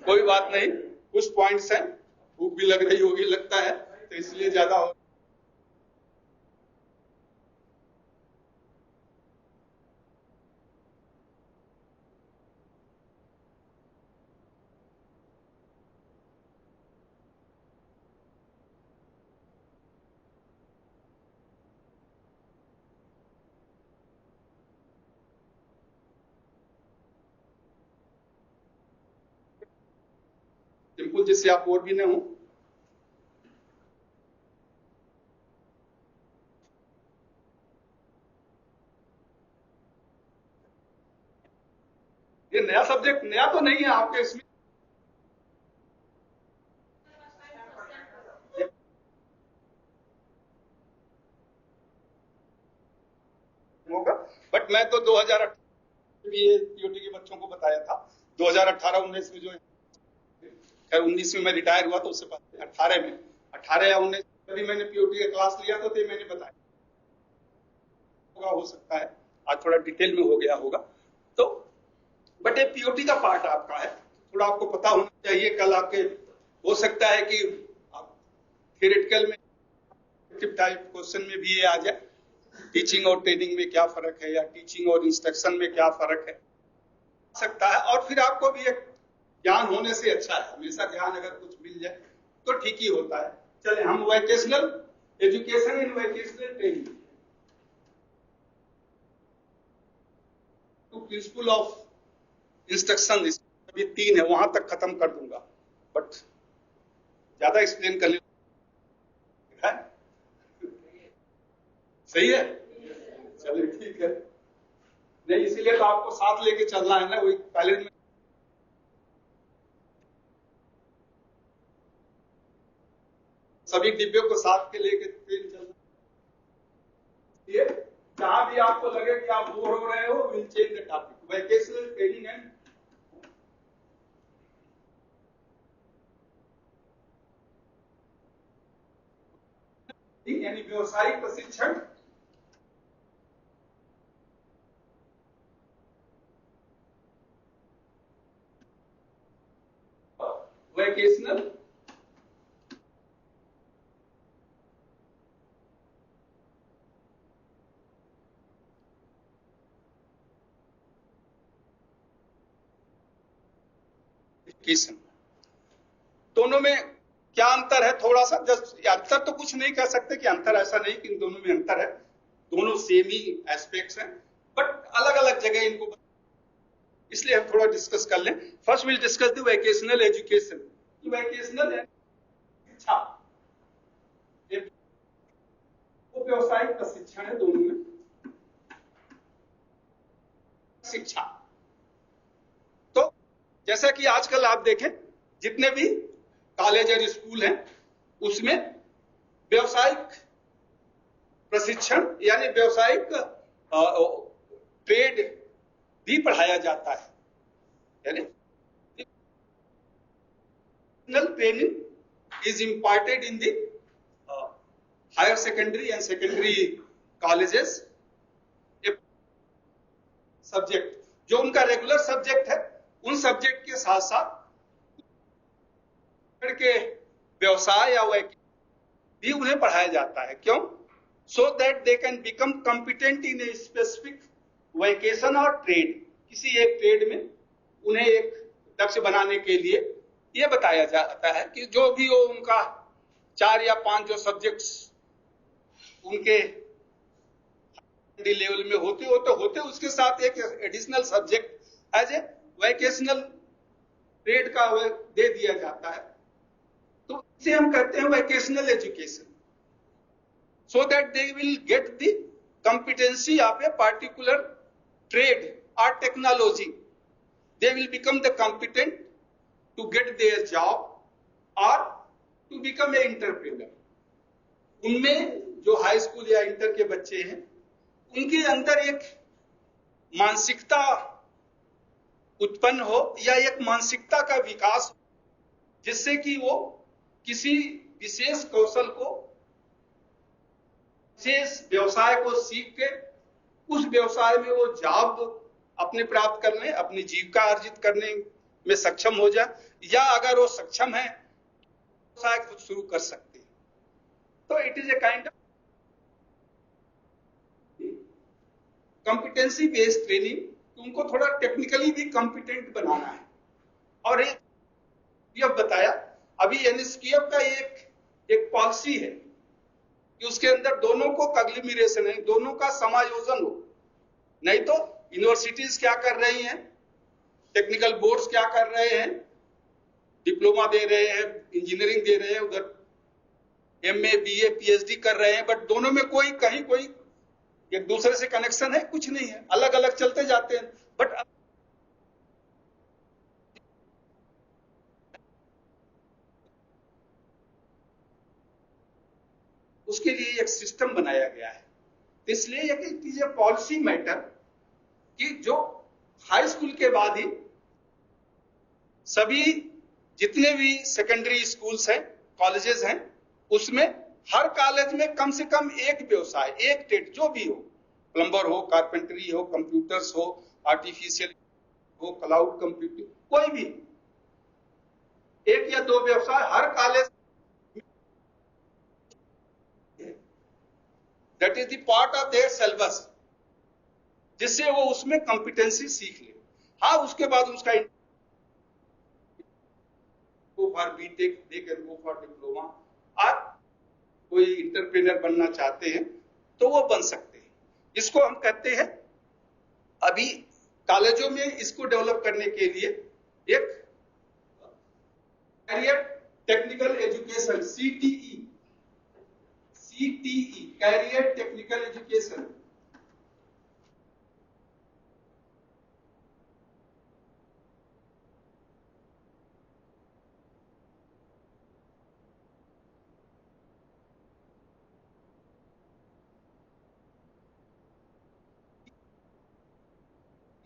कोई बात नहीं, कुछ पॉइंट्स हैं, भूख भी लग रही होगी लगता है, तो इसलिए ज्यादा हो। सिंपल, जिससे आप बोर भी न हो। ये नया सब्जेक्ट नया तो नहीं है आपके इसमें, होगा। बट मैं तो 2018 भी ये पीओटी के बच्चों को बताया था। 2018-19 में जो, खैर 19 में मैं रिटायर हुआ तो उससे पहले 18 या 19 में भी मैंने पीओटी का क्लास लिया था, तो मैंने बताया होगा, हो सकता है आज थोड़ा डिटेल में हो गया होगा। तो बट ये पीओटी का पार्ट आपका है, थोड़ा आपको पता होना चाहिए। कल आपके हो सकता है कि आप थियोरेटिकल में टाइप क्वेश्चन में भी ये आ जाए, टीचिंग और ट्रेनिंग में क्या फर्क है, या टीचिंग और इंस्ट्रक्शन में क्या फर्क है, सकता है। और फिर आपको भी एक ज्ञान होने से अच्छा है, हमेशा ज्ञान अगर कुछ मिल जाए तो ठीक ही होता है। चले हम vocational education in vocational training, two principle of instruction, अभी 3 है, वहां तक खत्म कर दूंगा, बट ज्यादा एक्सप्लेन करने है। सही है, चलिए ठीक है। नहीं, इसीलिए तो आपको साथ लेके चलना है ना, वही पहले में सभी डिब्बे को साथ के लेके ट्रेन चलना। ये जहां भी आपको लगे कि आप बोर हो रहे हो, will change the topic, vocational training and यानी व्यवसायिक प्रशिक्षण, वोकेशनल एजुकेशन, दोनों में क्या अंतर है? थोड़ा सा जस्ट अंतर तो कुछ नहीं कह सकते कि अंतर, ऐसा नहीं कि इन दोनों में अंतर है, दोनों सेम ही एस्पेक्ट्स हैं, बट अलग अलग जगह इनको, इसलिए हम थोड़ा डिस्कस कर लें। First will discuss the vocational education. Vocational शिक्षा, वो व्यवसायिक प्रशिक्षण है, दोनों में शिक्षा। तो जैसा कि आजकल आप देखें जितने भी कॉलेज और स्कूल हैं, उसमें व्यवसायिक प्रशिक्षण यानी व्यवसायिक ट्रेड भी पढ़ाया जाता है, यानी training is imparted in the higher secondary and secondary colleges. Subject जो उनका रेगुलर सब्जेक्ट है, उन सब्जेक्ट के साथ साथ के व्यवसाय या भी उन्हें पढ़ाया जाता है। क्यों? So that they can become competent in a specific vocation or trade, किसी एक ट्रेड में उन्हें एक दक्ष बनाने के लिए यह बताया जाता है कि जो भी हो उनका 4 या 5 जो सब्जेक्ट्स उनके लेवल में होते उसके साथ एक additional subject as a vocational trade का दे दिया जाता है। तो इसे हम कहते हैं vocational education, so that they will get the competency of a particular trade or technology. They will become the competent to get their job or to become an entrepreneur. उनमें जो हाई स्कूल या inter के बच्चे हैं, उनके अंदर एक मानसिकता उत्पन्न हो या एक मानसिकता का विकास हो, जिससे कि वो किसी विशेष कौशल को, विशेष व्यवसाय को सीख के उस व्यवसाय में वो जॉब अपने प्राप्त करने, अपनी जीविका अर्जित करने में सक्षम हो जाए, या अगर वो सक्षम है व्यवसाय खुद शुरू कर सकते हैं। तो it is a kind of competency based training. उनको थोड़ा टेक्निकली भी कॉम्पिटेंट बनाना है। और ये बताया अभी एनएसक्यूएफ का एक पॉलिसी है कि उसके अंदर दोनों को कग्लिमिरेशन है, दोनों का समायोजन हो। नहीं तो यूनिवर्सिटीज क्या कर रही हैं, टेक्निकल बोर्ड्स क्या कर रहे हैं, डिप्लोमा दे रहे हैं, इंजीनियरिंग दे रहे हैं, उधर एमए बीए पीएचडी कर रहे हैं, बट दोनों में कहीं कोई एक दूसरे से कनेक्शन है? कुछ नहीं है, अलग अलग चलते जाते हैं। बट उसके लिए एक सिस्टम बनाया गया है। इसलिए it is A policy matter कि जो हाई स्कूल के बाद ही सभी जितने भी सेकेंडरी स्कूल्स हैं, कॉलेजेस हैं, उसमें हर कॉलेज में कम से कम एक व्यवसाय, एक ट्रेड जो भी हो, प्लम्बर हो, कारपेंटरी हो, कंप्यूटर्स हो, आर्टिफिशियल हो, क्लाउड कंप्यूटिंग, कोई भी एक या दो व्यवसाय हर college, that is the part of their syllabus, जिससे वो उसमें कॉम्पिटेंसी सीख ले। हाँ, उसके बाद उसका go for BTech, they can go for diploma. आप कोई इंटरप्रेन्योर बनना चाहते हैं तो वो बन सकते हैं। इसको हम कहते हैं, अभी कॉलेजों में इसको डेवलप करने के लिए एक career technical education, CTE, career technical education,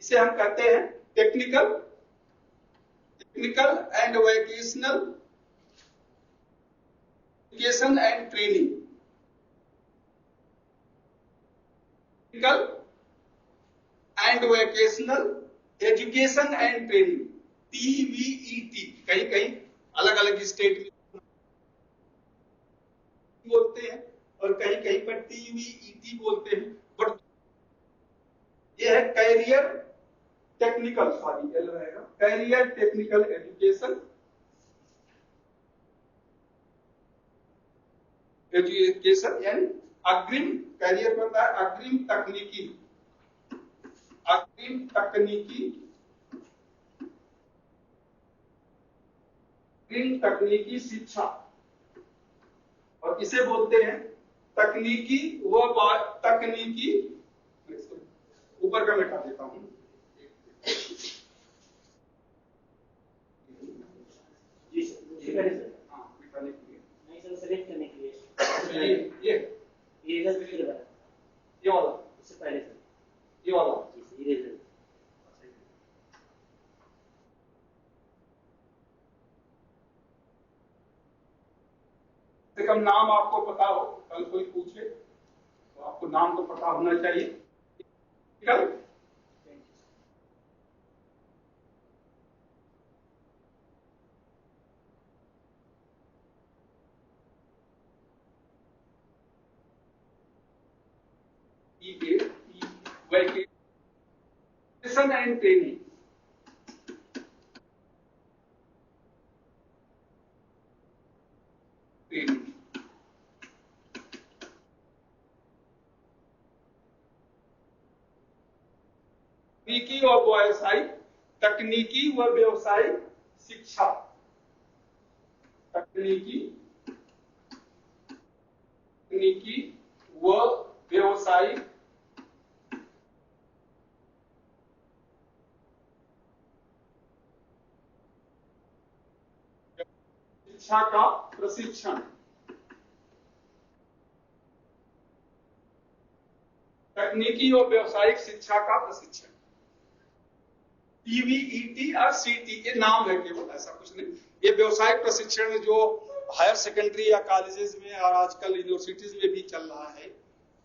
इसे हम कहते हैं technical and vocational education and training, technical and vocational education and training, TVET। कहीं कहीं अलग अलग स्टेट में बोलते हैं और कहीं कहीं पर TVET बोलते हैं, बट यह है कैरियर टेक्निकल, सॉरी एल रहेगा, कैरियर टेक्निकल एजुकेशन यानी अग्रिम, कैरियर पता है, अग्रिम तकनीकी शिक्षा, और इसे बोलते हैं तकनीकी तकनीकी, ऊपर का मिटा देता हूं, हाँ मिटाने के लिए, नहीं सर, सेलेक्ट करने के लिए ये वाला, इससे पहले सर, ये वाला, इरेजर से कम नाम आपको पता हो, कल कोई पूछे तो आपको नाम तो पता होना चाहिए। कल वोकेशन एंड ट्रेनिंग, तकनीकी व व्यावसायिक शिक्षा, तकनीकी व व्यावसायिक शिक्षा का प्रशिक्षण, तकनीकी और व्यावसायिक शिक्षा का प्रशिक्षण, TVET और CT, ये नाम है केवल, ऐसा कुछ नहीं। ये व्यवसायिक प्रशिक्षण में जो हायर सेकेंडरी या कॉलेजेस में और आजकल यूनिवर्सिटीज में भी चल रहा है,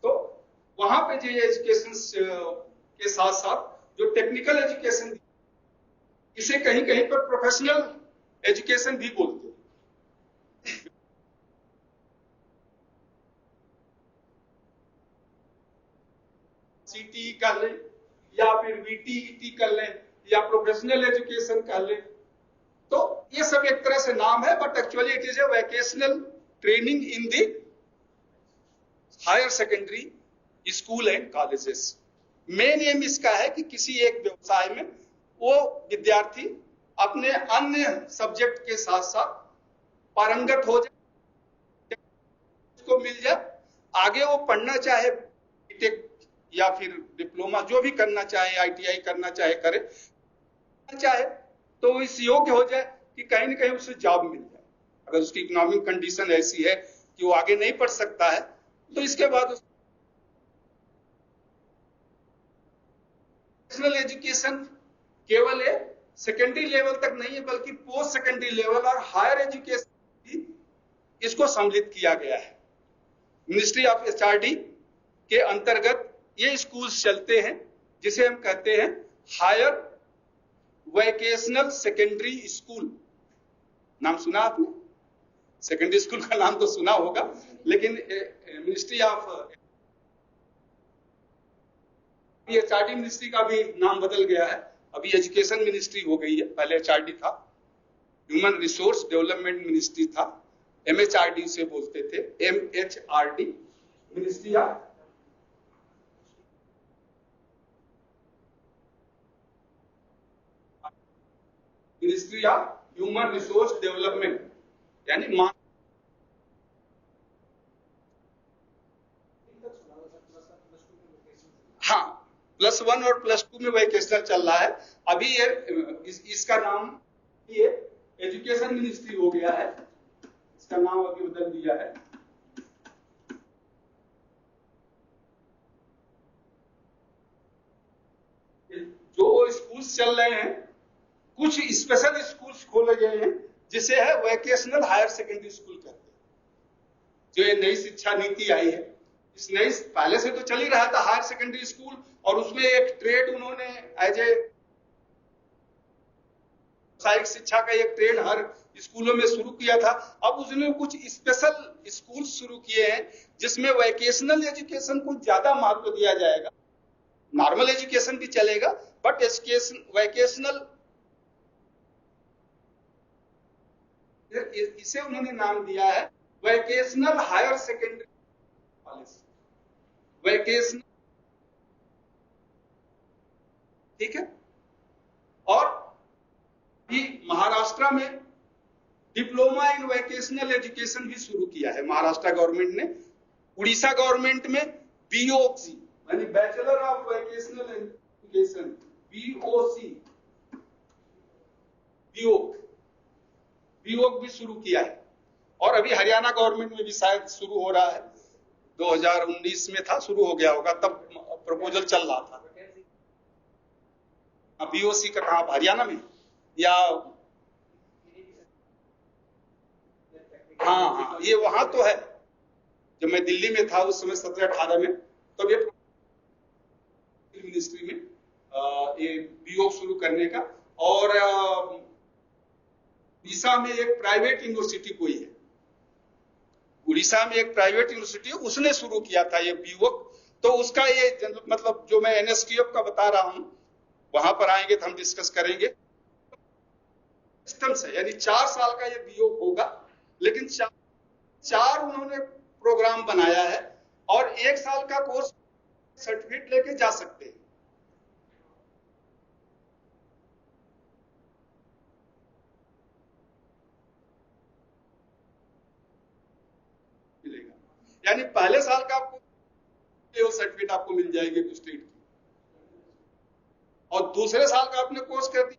तो वहां पे जो एजुकेशन के साथ साथ जो टेक्निकल एजुकेशन, इसे कहीं कहीं पर प्रोफेशनल एजुकेशन भी बोलते हैं। CTE कर लें या फिर VTET कर लें या प्रोफेशनल एजुकेशन कर लें, तो ये सब एक तरह से नाम है, but actually it is a vocational training in the higher secondary school and colleges. Main aim इसका है कि किसी एक व्यवसाय में वो विद्यार्थी अपने अन्य सब्जेक्ट के साथ साथ पारंगत हो जाए, उसको मिल जाए, आगे वो पढ़ना चाहे बीटेक या फिर डिप्लोमा जो भी करना चाहे, ITI करना चाहे करे, चाहे तो इस योग्य हो जाए कि कहीं ना कहीं उसे जॉब मिल जाए। अगर उसकी इकोनॉमिक कंडीशन ऐसी है कि वो आगे नहीं पढ़ सकता है, तो इसके बाद नेशनल एजुकेशन केवल सेकेंडरी लेवल तक नहीं है, बल्कि पोस्ट सेकेंडरी लेवल और हायर एजुकेशन भी इसको सम्मिलित किया गया है। मिनिस्ट्री ऑफ एचआरडी के अंतर्गत ये स्कूल्स चलते हैं जिसे हम कहते हैं हायर वोकेशनल सेकेंडरी स्कूल। नाम सुना आपने? सेकेंडरी स्कूल का नाम तो सुना होगा, लेकिन मिनिस्ट्री ऑफ एचआरडी मिनिस्ट्री का भी नाम बदल गया है, अभी एजुकेशन मिनिस्ट्री हो गई है। पहले एचआरडी था, ह्यूमन रिसोर्स डेवलपमेंट मिनिस्ट्री था, एमएचआरडी से बोलते थे, MHRD ministry of human resource development, यानी हाँ, +1 और +2 में वोकेशनल चल रहा है। अभी ये इसका नाम ये एजुकेशन मिनिस्ट्री हो गया है, इसका नाम अभी बदल दिया है। जो स्कूल्स चल रहे हैं, कुछ स्पेशल स्कूल्स खोले गए हैं जिसे है वोकेशनल हायर सेकेंडरी स्कूल कहते हैं। जो ये नई शिक्षा नीति आई है, इस नई, पहले से तो चल ही रहा था हायर सेकेंडरी स्कूल, और उसमें एक ट्रेड उन्होंने एज ए व्यावसायिक शिक्षा का एक ट्रेड हर स्कूलों में शुरू किया था। अब उसने कुछ स्पेशल स्कूल शुरू किए हैं जिसमें वोकेशनल एजुकेशन को ज्यादा महत्व दिया जाएगा। नॉर्मल एजुकेशन भी चलेगा, बट एजुकेशन वोकेशनल, इसे उन्होंने नाम दिया है vocational higher secondary college, vocational, ठीक है। और भी महाराष्ट्र में डिप्लोमा इन वोकेशनल एजुकेशन भी शुरू किया है महाराष्ट्र गवर्नमेंट ने। उड़ीसा गवर्नमेंट में बीओसी यानी bachelor of vocational education, BOC, BVoc भी शुरू किया है। और अभी हरियाणा गवर्नमेंट में भी शायद शुरू हो रहा है, 2019 में था, शुरू हो गया होगा, तब प्रपोजल चल रहा था। बीओसी का कहां, हरियाणा में या? हाँ, ये वहां तो है। जब मैं दिल्ली में था उस समय 17-18 में, तब ये मिनिस्ट्री में ये बीओ शुरू करने का। और उड़ीसा में एक प्राइवेट यूनिवर्सिटी कोई है, उड़ीसा में एक प्राइवेट यूनिवर्सिटी, उसने शुरू किया था ये बीओक। तो उसका ये मतलब जो मैं एनएसटीएफ का बता रहा हूं, वहां पर आएंगे तो हम डिस्कस करेंगे। सिस्टम से, यानी 4 साल का ये बीओक होगा, लेकिन 4 उन्होंने प्रोग्राम बनाया है, और 1 साल का कोर्स सर्टिफिकेट लेके जा सकते हैं। यानी पहले साल का आपको सर्टिफिकेट आपको मिल जाएगी स्टेट की, और दूसरे साल का आपने कोर्स कर दिया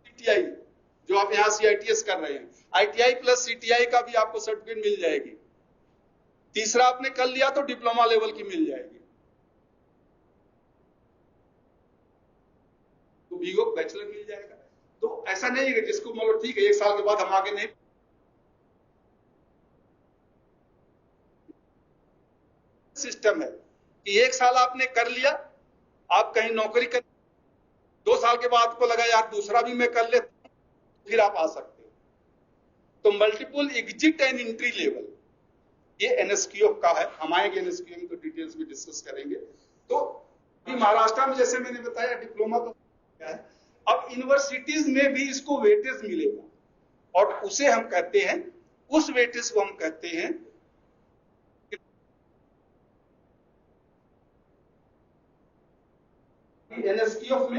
सीटीआई, जो आप यहां सीआईटीएस कर रहे हैं, आईटीआई प्लस सीटीआई का भी आपको सर्टिफिकेट मिल जाएगी। तीसरा आपने कर लिया तो डिप्लोमा लेवल की मिल जाएगी। तो बीओ बैचलर मिल जाएगा। तो ऐसा नहीं है कि जिसको मतलब ठीक है 1 साल के बाद हम आगे नहीं, सिस्टम है कि 1 साल आपने कर लिया, आप कहीं नौकरी कर, 2 साल के बाद को लगा यार दूसरा भी मैं कर लेता हूं, फिर आप आ सकते हो। तो multiple exit and entry level, ये एनएसक्यूएफ का है। हम आएंगे एनएसक्यूएफ को डिटेल्स में डिस्कस करेंगे। तो महाराष्ट्र में जैसे मैंने बताया डिप्लोमा तो है, अब यूनिवर्सिटीज में भी इसको वेटेज मिलेगा, और उसे हम कहते हैं, उस वेटेज को हम कहते हैं एनएसक्यूएफ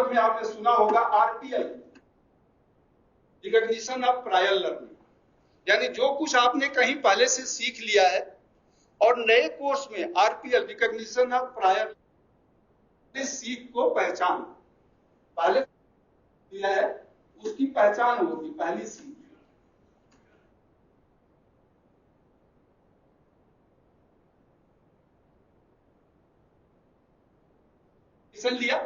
में आपने सुना होगा RTL, recognition of prior learning, यानी जो कुछ आपने कहीं पहले से सीख लिया है और नए कोर्स में आरपीएल, रिकॉग्निशन ऑफ प्रायर, सीख को पहचान, पहले किया है उसकी पहचान होगी, पहली सीख। एडमिशन लिया,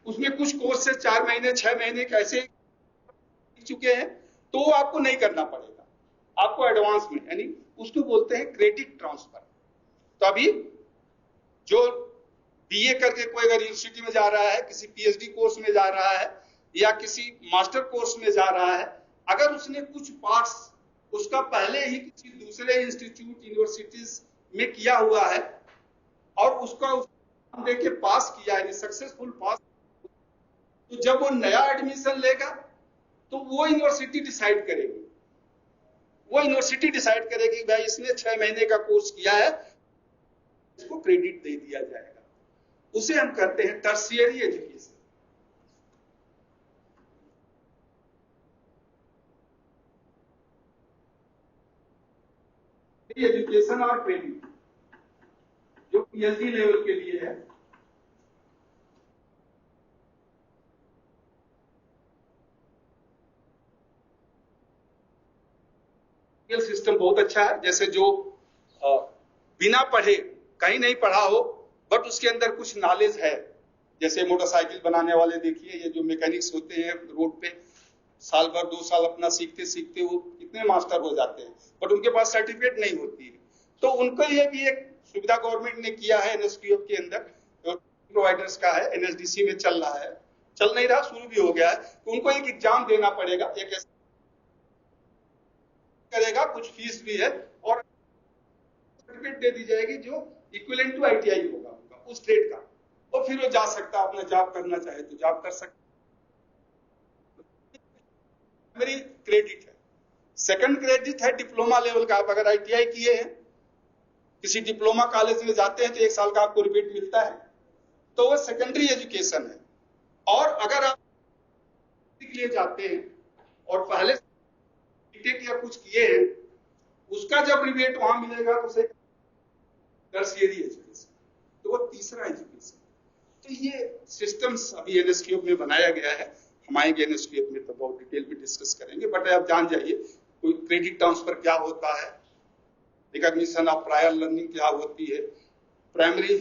उसमें कुछ कोर्स से 4 महीने 6 महीने कैसे चुके हैं, तो वो आपको नहीं करना पड़ेगा, आपको एडवांस में, यानी उसको बोलते हैं क्रेडिट ट्रांसफर। तो अभी जो बीए करके कोई अगर यूनिवर्सिटी में जा रहा है, किसी पीएचडी कोर्स में जा रहा है या किसी मास्टर कोर्स में जा रहा है, अगर उसने कुछ पार्ट्स उसका पहले ही किसी दूसरे इंस्टीट्यूट यूनिवर्सिटीज में किया हुआ है और उसका देके पास किया है, सक्सेसफुल पास, तो जब वो नया एडमिशन लेगा तो वो यूनिवर्सिटी डिसाइड करेगी, वो यूनिवर्सिटी डिसाइड करेगी भाई इसने 6 महीने का कोर्स किया है, इसको क्रेडिट दे दिया जाएगा। उसे हम कहते हैं टर्शियरी एजुकेशन। एजुकेशन और ट्रेनिंग जो पीएचडी लेवल के लिए है, सिस्टम बहुत अच्छा है। जैसे जो बिना पढ़े कहीं नहीं पढ़ा हो बट उसके अंदर कुछ नॉलेज है, जैसे मोटरसाइकिल बनाने वाले देखिए, ये जो मैकेनिक्स होते हैं रोड पे, साल भर 2 साल अपना सीखते सीखते वो कितने मास्टर हो जाते हैं, बट उनके पास सर्टिफिकेट नहीं होती है। तो उनके लिए भी एक सुविधा गवर्नमेंट ने किया है एनएसक्यूएफ के अंदर, जो प्रोवाइडर्स का है, एनएसडीसी में चल रहा है, चल नहीं रहा, शुरू भी हो गया है। तो उनको एक एग्जाम देना पड़ेगा, एक करेगा, कुछ फीस भी है और सर्टिफिकेट दे दी जाएगी जो इक्विवेलेंट टू आईटीआई होगा उनका उस ट्रेड का, और फिर वो जा सकता, अपना जॉब करना चाहे तो जॉब कर सकता। मेरी क्रेडिट है। सेकंड क्रेडिट है डिप्लोमा लेवल का। आप अगर आईटीआई किए हैं, किसी डिप्लोमा कॉलेज में जाते हैं तो 1 साल का आपको रिबेट मिलता है, तो वो सेकेंडरी एजुकेशन है। और अगर आप के लिए जाते हैं और पहले बीटेक या कुछ किए हैं, उसका जब रिबेट वहां मिलेगा तो उसे टर्शियरी एजुकेशन, तो वो तीसरा एजुकेशन। तो ये सिस्टम्स अभी एनएसक्यूएफ में बनाया गया है। हम आएंगे एनएसक्यूएफ में तो बहुत डिटेल में डिस्कस करेंगे, बट आप जान जाइए कोई क्रेडिट ट्रांसफर क्या होता है, रिकॉग्निशन ऑफ प्रायर लर्निंग क्या होती है, primary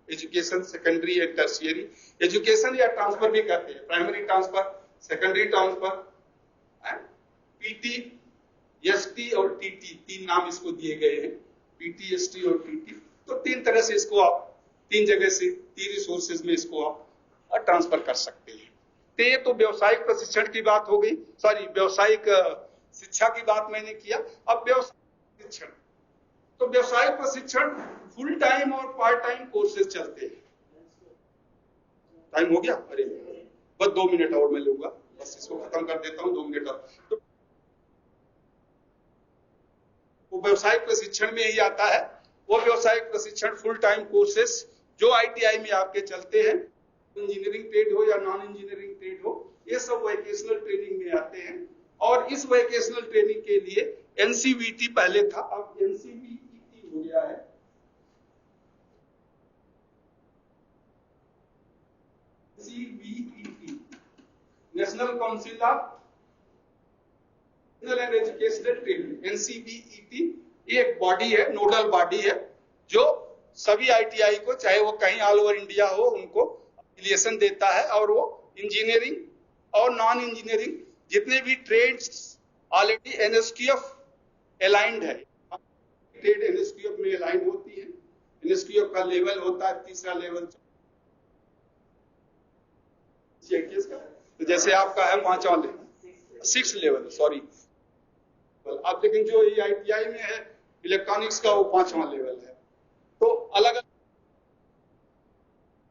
education, secondary and tertiary education या ट्रांसफर भी कहते हैं, primary transfer, secondary transfer, PT, ST और टीटी, 3 नाम इसको दिए गए हैं, पीटी, एसटी और टीटी। तो 3 तरह से इसको आप 3 जगह से 3 रिसोर्सेज में इसको आप ट्रांसफर कर सकते हैं। तो ये तो व्यावसायिक प्रशिक्षण की बात हो गई, सॉरी व्यावसायिक शिक्षा की बात मैंने किया। अब व्यावसायिक प्रशिक्षण, तो व्यावसायिक प्रशिक्षण फुल टाइम और पार्ट टाइम कोर्सेज चलते हैं। टाइम हो गया? अरे बस 2 मिनट और मैं लूंगा, बस इसको खत्म कर देता हूं, 2 मिनट और। तो वो व्यावसायिक प्रशिक्षण में ही आता है। वो व्यावसायिक प्रशिक्षण फुल टाइम कोर्सेस जो आईटीआई में आपके चलते हैं, इंजीनियरिंग ट्रेड हो या नॉन इंजीनियरिंग ट्रेड हो, ये सब वोकेशनल ट्रेनिंग में आते हैं। और इस वोकेशनल ट्रेनिंग के लिए एनसीवीटी पहले था, अब एनसीवीईटी हो गया है। NCVET, national council of educational training, NCVET, एक बॉडी है, नोडल बॉडी है, जो सभी आईटीआई को, चाहे वो कहीं ऑल ओवर इंडिया हो, उनको एफिलिएशन देता है। और वो इंजीनियरिंग और नॉन इंजीनियरिंग जितने भी ट्रेड्स ऑलरेडी एनएसक्यूएफ अलाइंड है, ट्रेड एनएसक्यूएफ में अलाइंड होती है। एनएसक्यूएफ का लेवल होता है 3रा लेवल, तो जैसे आपका है 5वां लेवल, 6 लेवल, सॉरी। अब लेकिन जो ये आईटीआई में है इलेक्ट्रॉनिक्स का, वो 5वां लेवल है। तो अलग,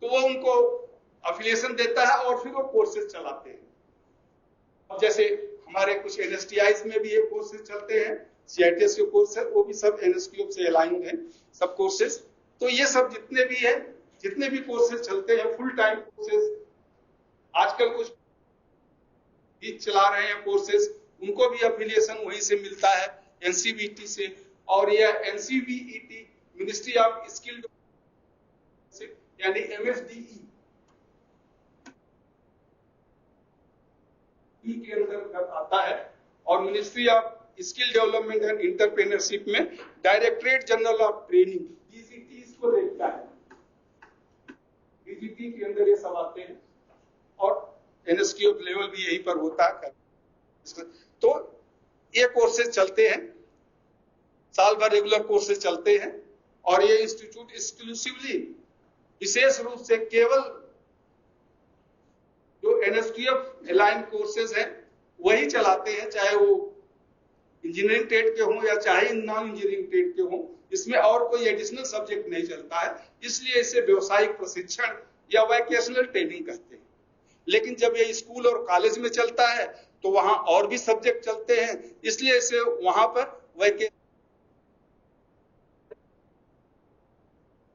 तो वो उनको एफिलिएशन देता है और फिर वो कोर्सेज चलाते हैं। अब जैसे हमारे कुछ एनएसटीआईज में भी ये कोर्सेज चलते हैं, सीआईटीएस के कोर्स है, वो भी सब एनएसक्यूएफ से अलाइंड है सब कोर्सेज। तो ये सब जितने भी है, जितने भी कोर्सेज चलते हैं फुल टाइम कोर्सेज, आजकल कुछ भी चला रहे हैं कोर्सेज, उनको भी एफिलिएशन वहीं से मिलता है, एनसीवीटी से। और यह एनसीवीईटी मिनिस्ट्री ऑफ स्किल यानी एमएसडीई के अंदर आता है। और ministry of skill development and entrepreneurship में directorate general of training, DGT, इसको देखता है। डीजीटी टीचिंग के अंदर ये सब आते हैं और NSQF लेवल भी यहीं पर होता है। तो ये कोर्सेज चलते हैं, साल भर रेगुलर कोर्सेज चलते हैं और ये इंस्टीट्यूट एक्सक्लूसिवली विशेष रूप से केवल जो NSQF अलाइन कोर्सेज हैं वही चलाते हैं, चाहे वो इंजीनियरिंग ट्रेड के हों या चाहे नॉन इंजीनियरिंग ट्रेड के हों। इसमें और कोई एडिशनल सब्जेक्ट नहीं चलता है, इसलिए इसे व्यवसायिक प्रशिक्षण या वोकेशनल ट्रेनिंग कहते हैं। लेकिन जब ये स्कूल और कॉलेज में चलता है तो वहां और भी सब्जेक्ट चलते हैं, इसलिए इसे वहां पर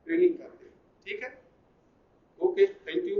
ट्रेनिंग करते हैं। ठीक है, ओके, थैंक यू।